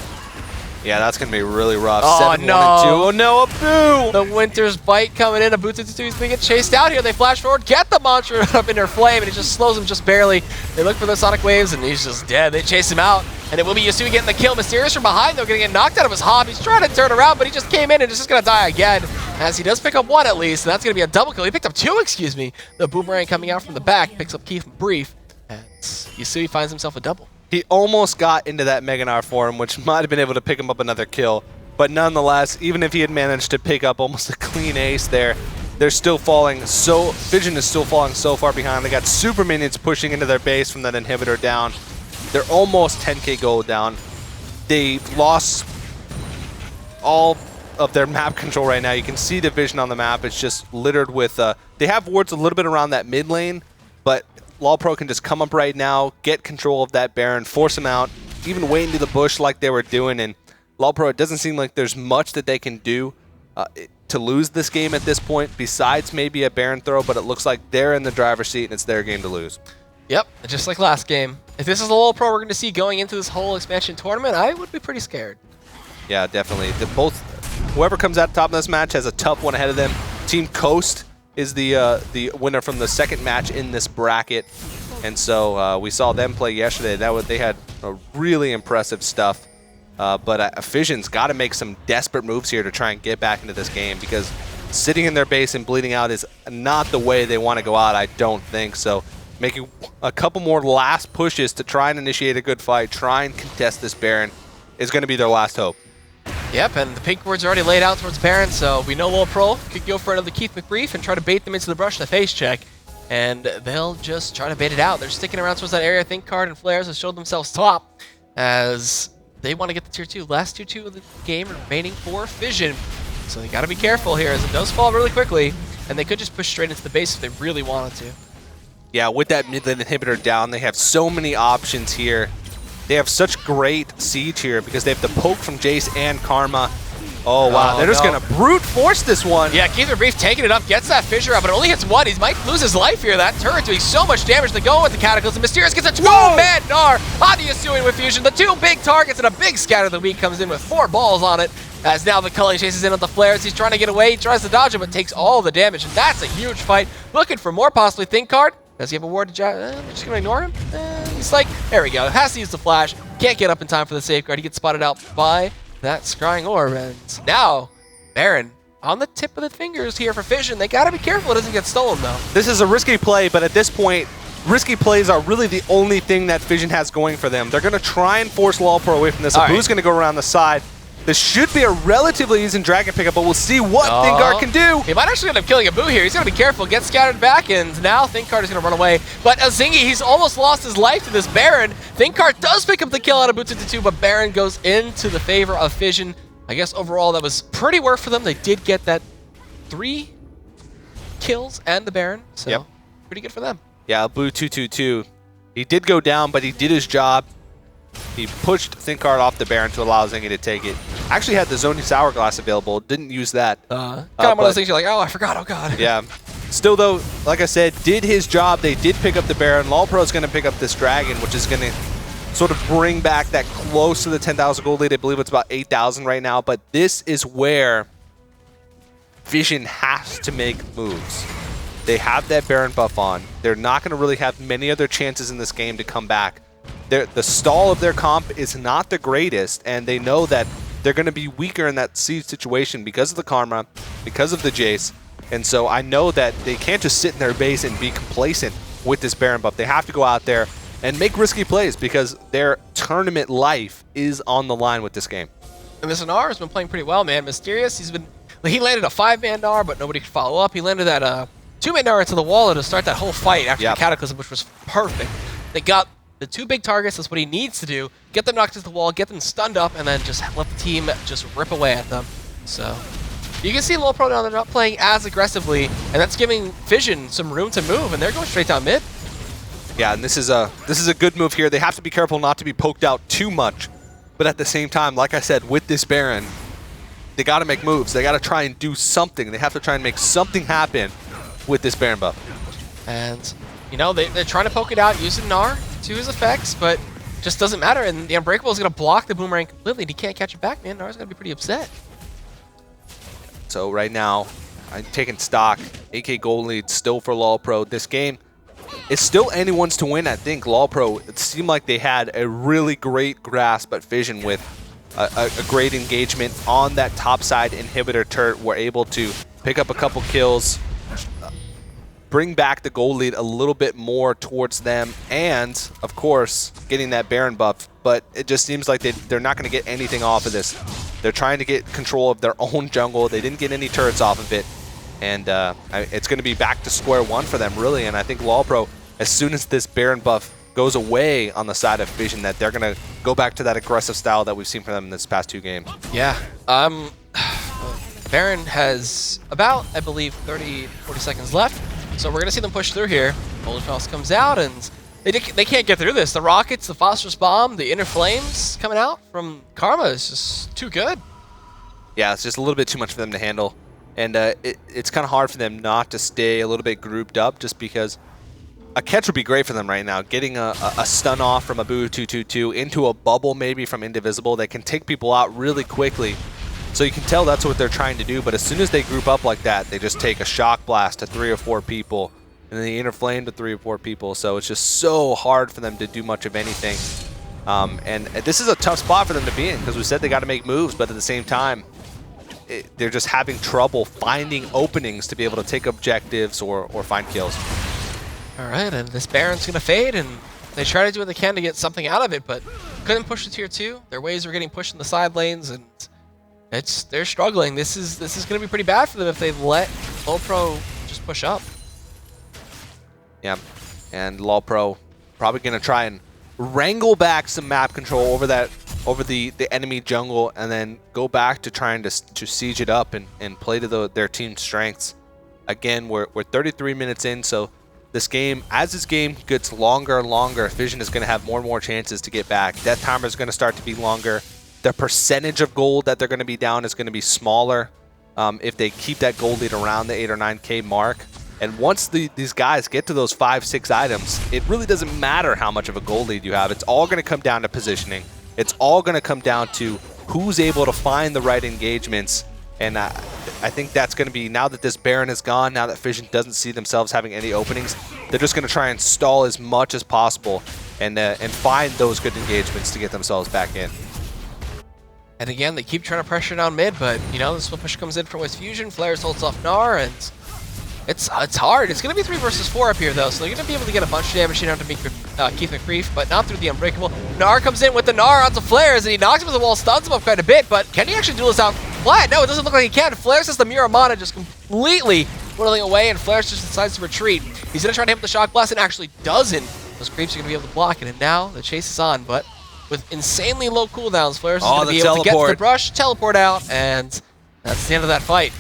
Yeah, that's going to be really rough. Oh, 7-1-2. no. Oh, no, Abu! The Winter's Bite coming in. Abu222 is going to get chased out here. They flash forward, get the monster up in their flame, and it just slows him just barely. They look for the Sonic Waves, and he's just dead. They chase him out, and it will be Yasui getting the kill. Mysterious from behind, though, going to get knocked out of his hob. He's trying to turn around, but he just came in and is just going to die again, as he does pick up 1 at least, and that's going to be a double kill. He picked up 2, excuse me. The Boomerang coming out from the back picks up Keith Brief, and Yasui finds himself a double. He almost got into that Mega Gnar for him, which might have been able to pick him up another kill. But nonetheless, even if he had managed to pick up almost a clean ace there, they're still falling so... Fission is still falling so far behind. They got super minions pushing into their base from that inhibitor down. They're almost 10k gold down. They've lost all of their map control right now. You can see the vision on the map. It's just littered with... they have wards a little bit around that mid lane, but LolPro can just come up right now, get control of that Baron, force him out, even wait into the bush like they were doing. And LolPro, it doesn't seem like there's much that they can do to lose this game at this point, besides maybe a Baron throw, but it looks like they're in the driver's seat and it's their game to lose. Yep, just like last game. If this is the LolPro we're going to see going into this whole expansion tournament, I would be pretty scared. Yeah, definitely. Whoever comes out top of this match has a tough one ahead of them. Team Coast is the winner from the second match in this bracket, and so we saw them play yesterday. They had really impressive stuff. But Fission's got to make some desperate moves here to try and get back into this game, because sitting in their base and bleeding out is not the way they want to go out, I don't think. So making a couple more last pushes to try and initiate a good fight, try and contest this Baron, is going to be their last hope. Yep, and the pink ward's already laid out towards Baron, so we know LolPro could go for another Keith McBrief and try to bait them into the brush to face check. And they'll just try to bait it out. They're sticking around towards that area. I think Card and Flares have showed themselves top, as they want to get the tier 2. Last tier 2 of the game remaining for Fission. So they got to be careful here, as it does fall really quickly, and they could just push straight into the base if they really wanted to. Yeah, with that mid lane inhibitor down, they have so many options here. They have such great siege here because they have the poke from Jace and Karma. Oh, wow. They're just going to brute force this one. Yeah, Keith McBrief taking it up, gets that fissure out, but only hits one. He might lose his life here. That turret doing so much damage to go with the Cataclysm. Mysterious gets a 12-man Gnar on the Yasuoing with Fusion. The two big targets and a big scatter of the week comes in with 4 balls on it. As now the Cully chases in on the flares. He's trying to get away. He tries to dodge it, but takes all the damage. And that's a huge fight. Looking for more, possibly. Think Card. Does he have a ward to they're just going to ignore him? He's like, there we go. Has to use the flash. Can't get up in time for the safeguard. He gets spotted out by that scrying orb. And now, Baron on the tip of the fingers here for Fission. They got to be careful it doesn't get stolen, though. This is a risky play, but at this point, risky plays are really the only thing that Fission has going for them. They're going to try and force LolPro away from this. Abu's going to go around the side. This should be a relatively easy dragon pickup, but we'll see what Thinkard can do. He might actually end up killing Abu here. He's going to be careful, get scattered back, and now Thinkard is going to run away. But Azingi, he's almost lost his life to this Baron. Thinkard does pick up the kill out of Abu 2, but Baron goes into the favor of Fission. I guess overall that was pretty work for them. They did get that 3 kills and the Baron, so pretty good for them. Yeah, Abu 2, he did go down, but he did his job. He pushed Thinkard off the Baron to allow Zingy to take it. Actually had the Zony Sourglass available. Didn't use that. Kind of one of those things you're like, oh, I forgot. Oh, God. Yeah. Still, though, like I said, did his job. They did pick up the Baron. LolPro's going to pick up this Dragon, which is going to sort of bring back that close to the 10,000 gold lead. I believe it's about 8,000 right now. But this is where Fission has to make moves. They have that Baron buff on. They're not going to really have many other chances in this game to come back. The stall of their comp is not the greatest, and they know that they're going to be weaker in that siege situation because of the Karma, because of the Jace. And so I know that they can't just sit in their base and be complacent with this Baron buff. They have to go out there and make risky plays because their tournament life is on the line with this game. And this Gnar has been playing pretty well, man. Mysterious, he landed a 5-man Gnar, but nobody could follow up. He landed that 2-man Gnar into the wall to start that whole fight after the Cataclysm, which was perfect. They got the 2 big targets. That's what he needs to do. Get them knocked into the wall, get them stunned up, and then just let the team just rip away at them. So you can see LolPro now, they're not playing as aggressively, and that's giving Fission some room to move, and they're going straight down mid. Yeah, and this is a good move here. They have to be careful not to be poked out too much, but at the same time, like I said, with this Baron, they got to make moves. They got to try and do something. They have to try and make something happen with this Baron buff. And you know, they're trying to poke it out using Gnar to his effects, but just doesn't matter. And the Unbreakable is going to block the Boomerang completely, and he can't catch it back, man. Gnar's going to be pretty upset. So right now, I'm taking stock. 8K gold lead still for LolPro. This game is still anyone's to win, I think. LolPro, it seemed like they had a really great grasp at Fission with a great engagement on that top side inhibitor turret. Were able to pick up a couple kills. bring back the gold lead a little bit more towards them, and of course getting that Baron buff. But it just seems like they're not going to get anything off of this. They're trying to get control of their own jungle. They didn't get any turrets off of it, and it's going to be back to square one for them, really. And I think LolPro, as soon as this Baron buff goes away on the side of Fission, that they're going to go back to that aggressive style that we've seen from them in this past 2 games. Yeah. Baron has about, I believe, 30-40 seconds left. So we're going to see them push through here. Holyfrost comes out, and they can't get through this. The rockets, the phosphorus bomb, the inner flames coming out from Karma is just too good. Yeah, it's just a little bit too much for them to handle. And it's kind of hard for them not to stay a little bit grouped up, just because a catch would be great for them right now. Getting a stun off from a Boo 222 into a bubble maybe from Indivisible that can take people out really quickly. So you can tell that's what they're trying to do, but as soon as they group up like that, they just take a shock blast to 3 or 4 people, and then the inner flame to 3 or 4 people. So it's just so hard for them to do much of anything. And this is a tough spot for them to be in, because we said they got to make moves, but at the same time, they're just having trouble finding openings to be able to take objectives or find kills. All right, and this Baron's going to fade, and they try to do what they can to get something out of it, but couldn't push to tier 2. Their waves were getting pushed in the side lanes, and they're struggling. This is going to be pretty bad for them if they let LolPro just push up. Yeah, and LolPro probably going to try and wrangle back some map control over the enemy jungle, and then go back to trying to siege it up and play to their team's strengths. Again, we're 33 minutes in, so this game gets longer and longer, Fission is going to have more and more chances to get back. Death timer is going to start to be longer. The percentage of gold that they're going to be down is going to be smaller if they keep that gold lead around the 8 or 9K mark. And once these guys get to those 5-6 items, it really doesn't matter how much of a gold lead you have. It's all going to come down to positioning. It's all going to come down to who's able to find the right engagements. And I think that's going to be, now that this Baron is gone, now that Fission doesn't see themselves having any openings, they're just going to try and stall as much as possible and find those good engagements to get themselves back in. And again, they keep trying to pressure down mid, but, you know, the split push comes in from West Fusion. Flares holds off Gnar, and it's hard. It's going to be 3 versus 4 up here, though, so they're going to be able to get a bunch of damage down to Keith McCreef, but not through the Unbreakable. Gnar comes in with the Gnar onto Flares, and he knocks him to the wall, stuns him up quite a bit, but can he actually duel this out flat? No, it doesn't look like he can. Flares has the Miramana just completely whittling away, and Flares just decides to retreat. He's going to try to hit with the Shock Blast, and actually doesn't. Those creeps are going to be able to block it, and now the chase is on, but with insanely low cooldowns, Flares is going to be able to get to the brush, teleport out, and that's the end of that fight.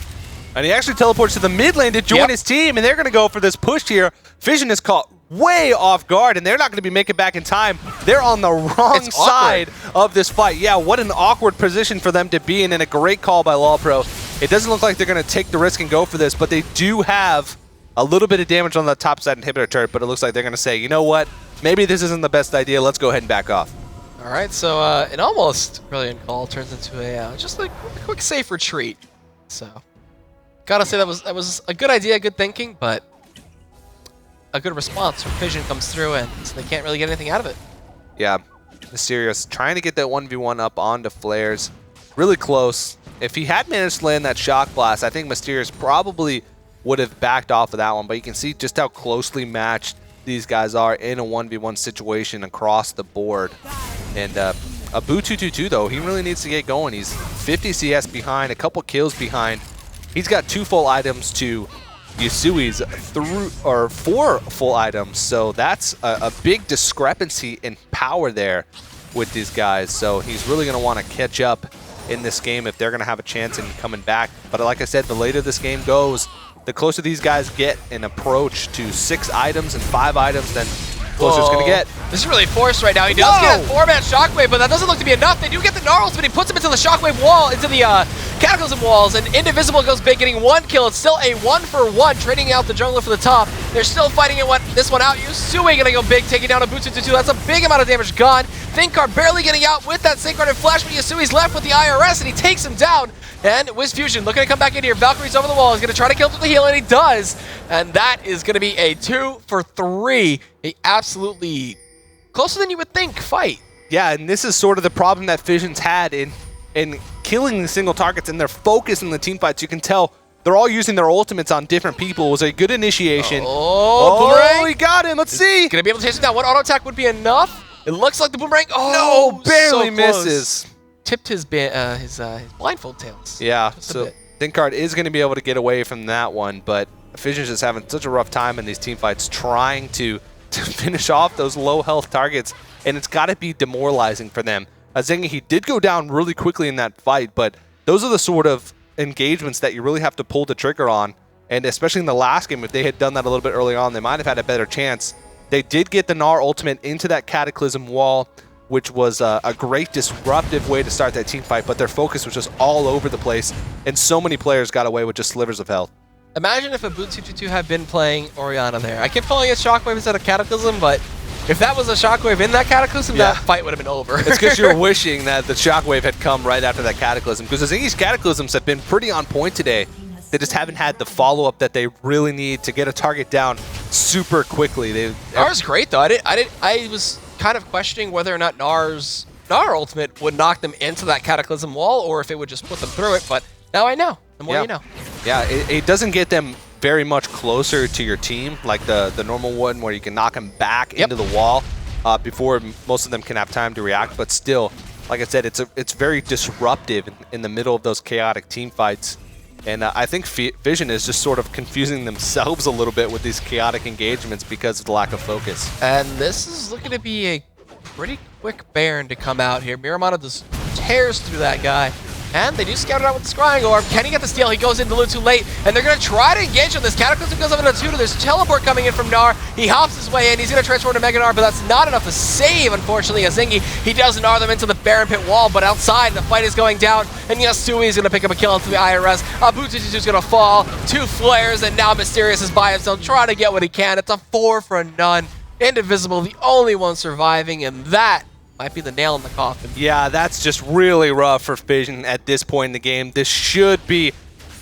And he actually teleports to the mid lane to join his team, and they're going to go for this push here. Fission is caught way off guard, and they're not going to be making back in time. They're on the wrong side of this fight. Yeah, what an awkward position for them to be in, and a great call by LolPro. It doesn't look like they're going to take the risk and go for this, but they do have a little bit of damage on the top side inhibitor turret, but it looks like they're going to say, you know what, maybe this isn't the best idea. Let's go ahead and back off. All right, so an almost brilliant call turns into a just a quick safe retreat. So, gotta say that was a good idea, good thinking, but a good response from Fission comes through, and so they can't really get anything out of it. Yeah, Mysterious trying to get that 1v1 up onto Flares, really close. If he had managed to land that Shock Blast, I think Mysterious probably would have backed off of that one, but you can see just how closely matched these guys are in a 1v1 situation across the board. And a Boo 222 though, he really needs to get going. He's 50 CS behind, a couple kills behind. He's got 2 full items to Yusui's 4 full items, so that's a big discrepancy in power there with these guys. So he's really going to want to catch up in this game if they're going to have a chance in coming back. But like I said, the later this game goes, the closer these guys get an approach to 6 items and 5 items, then closer it's going to get. This is really forced right now. He does get a 4-man Shockwave, but that doesn't look to be enough. They do get the Gnarls, but he puts him into the Shockwave wall, into the Cataclysm walls, and Indivisible goes big, getting 1 kill. It's still a 1-for-1, trading out the jungler for the top. They're still fighting this one out. Yusui gonna go big, taking down a Boo 222. That's a big amount of damage gone. Thinkar barely getting out with that Sync-Guarded Flash, but Yusui's left with the IRS, and he takes him down. And Wiz Fusion looking to come back in here. Valkyrie's over the wall. He's going to try to kill him with the heal, and he does. And that is going to be a 2-for-3. A absolutely closer than you would think fight. Yeah, and this is sort of the problem that Fission's had in killing the single targets and their focus in the team fights. You can tell they're all using their ultimates on different people. It was a good initiation. Boomerang. He got him. Let's see. Gonna be able to chase him down. One auto attack would be enough. It looks like the Boomerang. No, barely so misses. Tipped his blindfold tails. Yeah, just a so bit. Thinkard is going to be able to get away from that one, but Fission's just having such a rough time in these team fights trying to finish off those low health targets, and it's got to be demoralizing for them. Zengi, he did go down really quickly in that fight, but those are the sort of engagements that you really have to pull the trigger on, and especially in the last game, if they had done that a little bit early on, they might have had a better chance. They did get the Gnar ultimate into that Cataclysm wall, which was a great disruptive way to start that team fight, but their focus was just all over the place, and so many players got away with just slivers of health. Imagine if a Boot222 had been playing Orianna there. I kept calling it Shockwave instead of Cataclysm, but if that was a Shockwave in that Cataclysm, that fight would have been over. It's because you're wishing that the Shockwave had come right after that Cataclysm, because the Zingi's Cataclysms have been pretty on point today. They just haven't had the follow-up that they really need to get a target down super quickly. Gnar's great, though. I was kind of questioning whether or not Gnar ultimate would knock them into that Cataclysm wall, or if it would just put them through it, but now I know. The more you know. Yeah, it doesn't get them very much closer to your team, like the normal one where you can knock them back into the wall before most of them can have time to react. But still, like I said, it's very disruptive in the middle of those chaotic team fights. And I think Fission is just sort of confusing themselves a little bit with these chaotic engagements because of the lack of focus. And this is looking to be a pretty quick Baron to come out here. Miramata just tears through that guy. And they do scout it out with the Scrying Orb. Can he get the steal? He goes in a little too late. And they're going to try to engage on this. Cataclysm goes up into Tutor. There's teleport coming in from Gnar. He hops his way in. He's going to transform to Mega Gnar, but that's not enough to save, unfortunately, Zingi. He does Gnar them into the Baron Pit wall, but outside, the fight is going down. And Yasui is going to pick up a kill into the IRS. Boot222 is going to fall. 2 flares, and now Mysterious is by himself, trying to get what he can. It's a 4 for none. Indivisible, the only one surviving, and that might be the nail in the coffin. Yeah, that's just really rough for Fission at this point in the game. This should be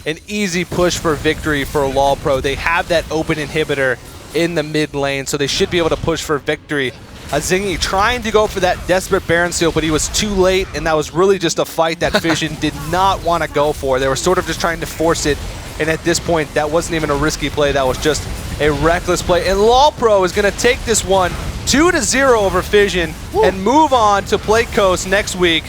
an easy push for victory for LolPro. They have that open inhibitor in the mid lane, so they should be able to push for victory. Zingi trying to go for that desperate Baron steal, but he was too late, and that was really just a fight that Fission did not want to go for. They were sort of just trying to force it, and at this point, that wasn't even a risky play. That was just a reckless play. And LolPro is going to take this one 2-0 over Fission and move on to Play Coast next week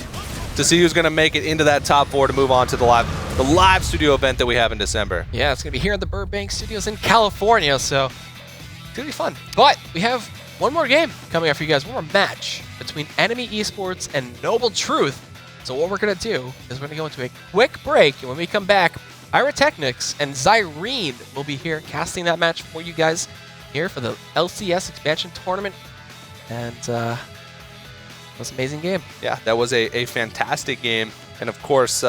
to see who's going to make it into that top 4 to move on to the live studio event that we have in December. Yeah, it's going to be here at the Burbank Studios in California, so it's going to be fun. But we have one more game coming up for you guys. One more match between Enemy Esports and Noble Truth. So what we're going to do is we're going to go into a quick break, and when we come back, Pyrotechnics and Zyrene will be here casting that match for you guys here for the LCS expansion tournament. And it was an amazing game. Yeah, that was a fantastic game. And of course,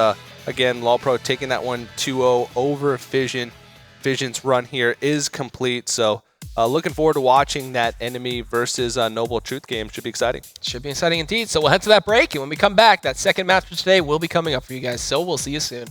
again, LolPro taking that one 2-0 over Fission. Fission's run here is complete. So looking forward to watching that Enemy versus Noble Truth game. Should be exciting. Should be exciting indeed. So we'll head to that break. And when we come back, that second match for today will be coming up for you guys. So we'll see you soon.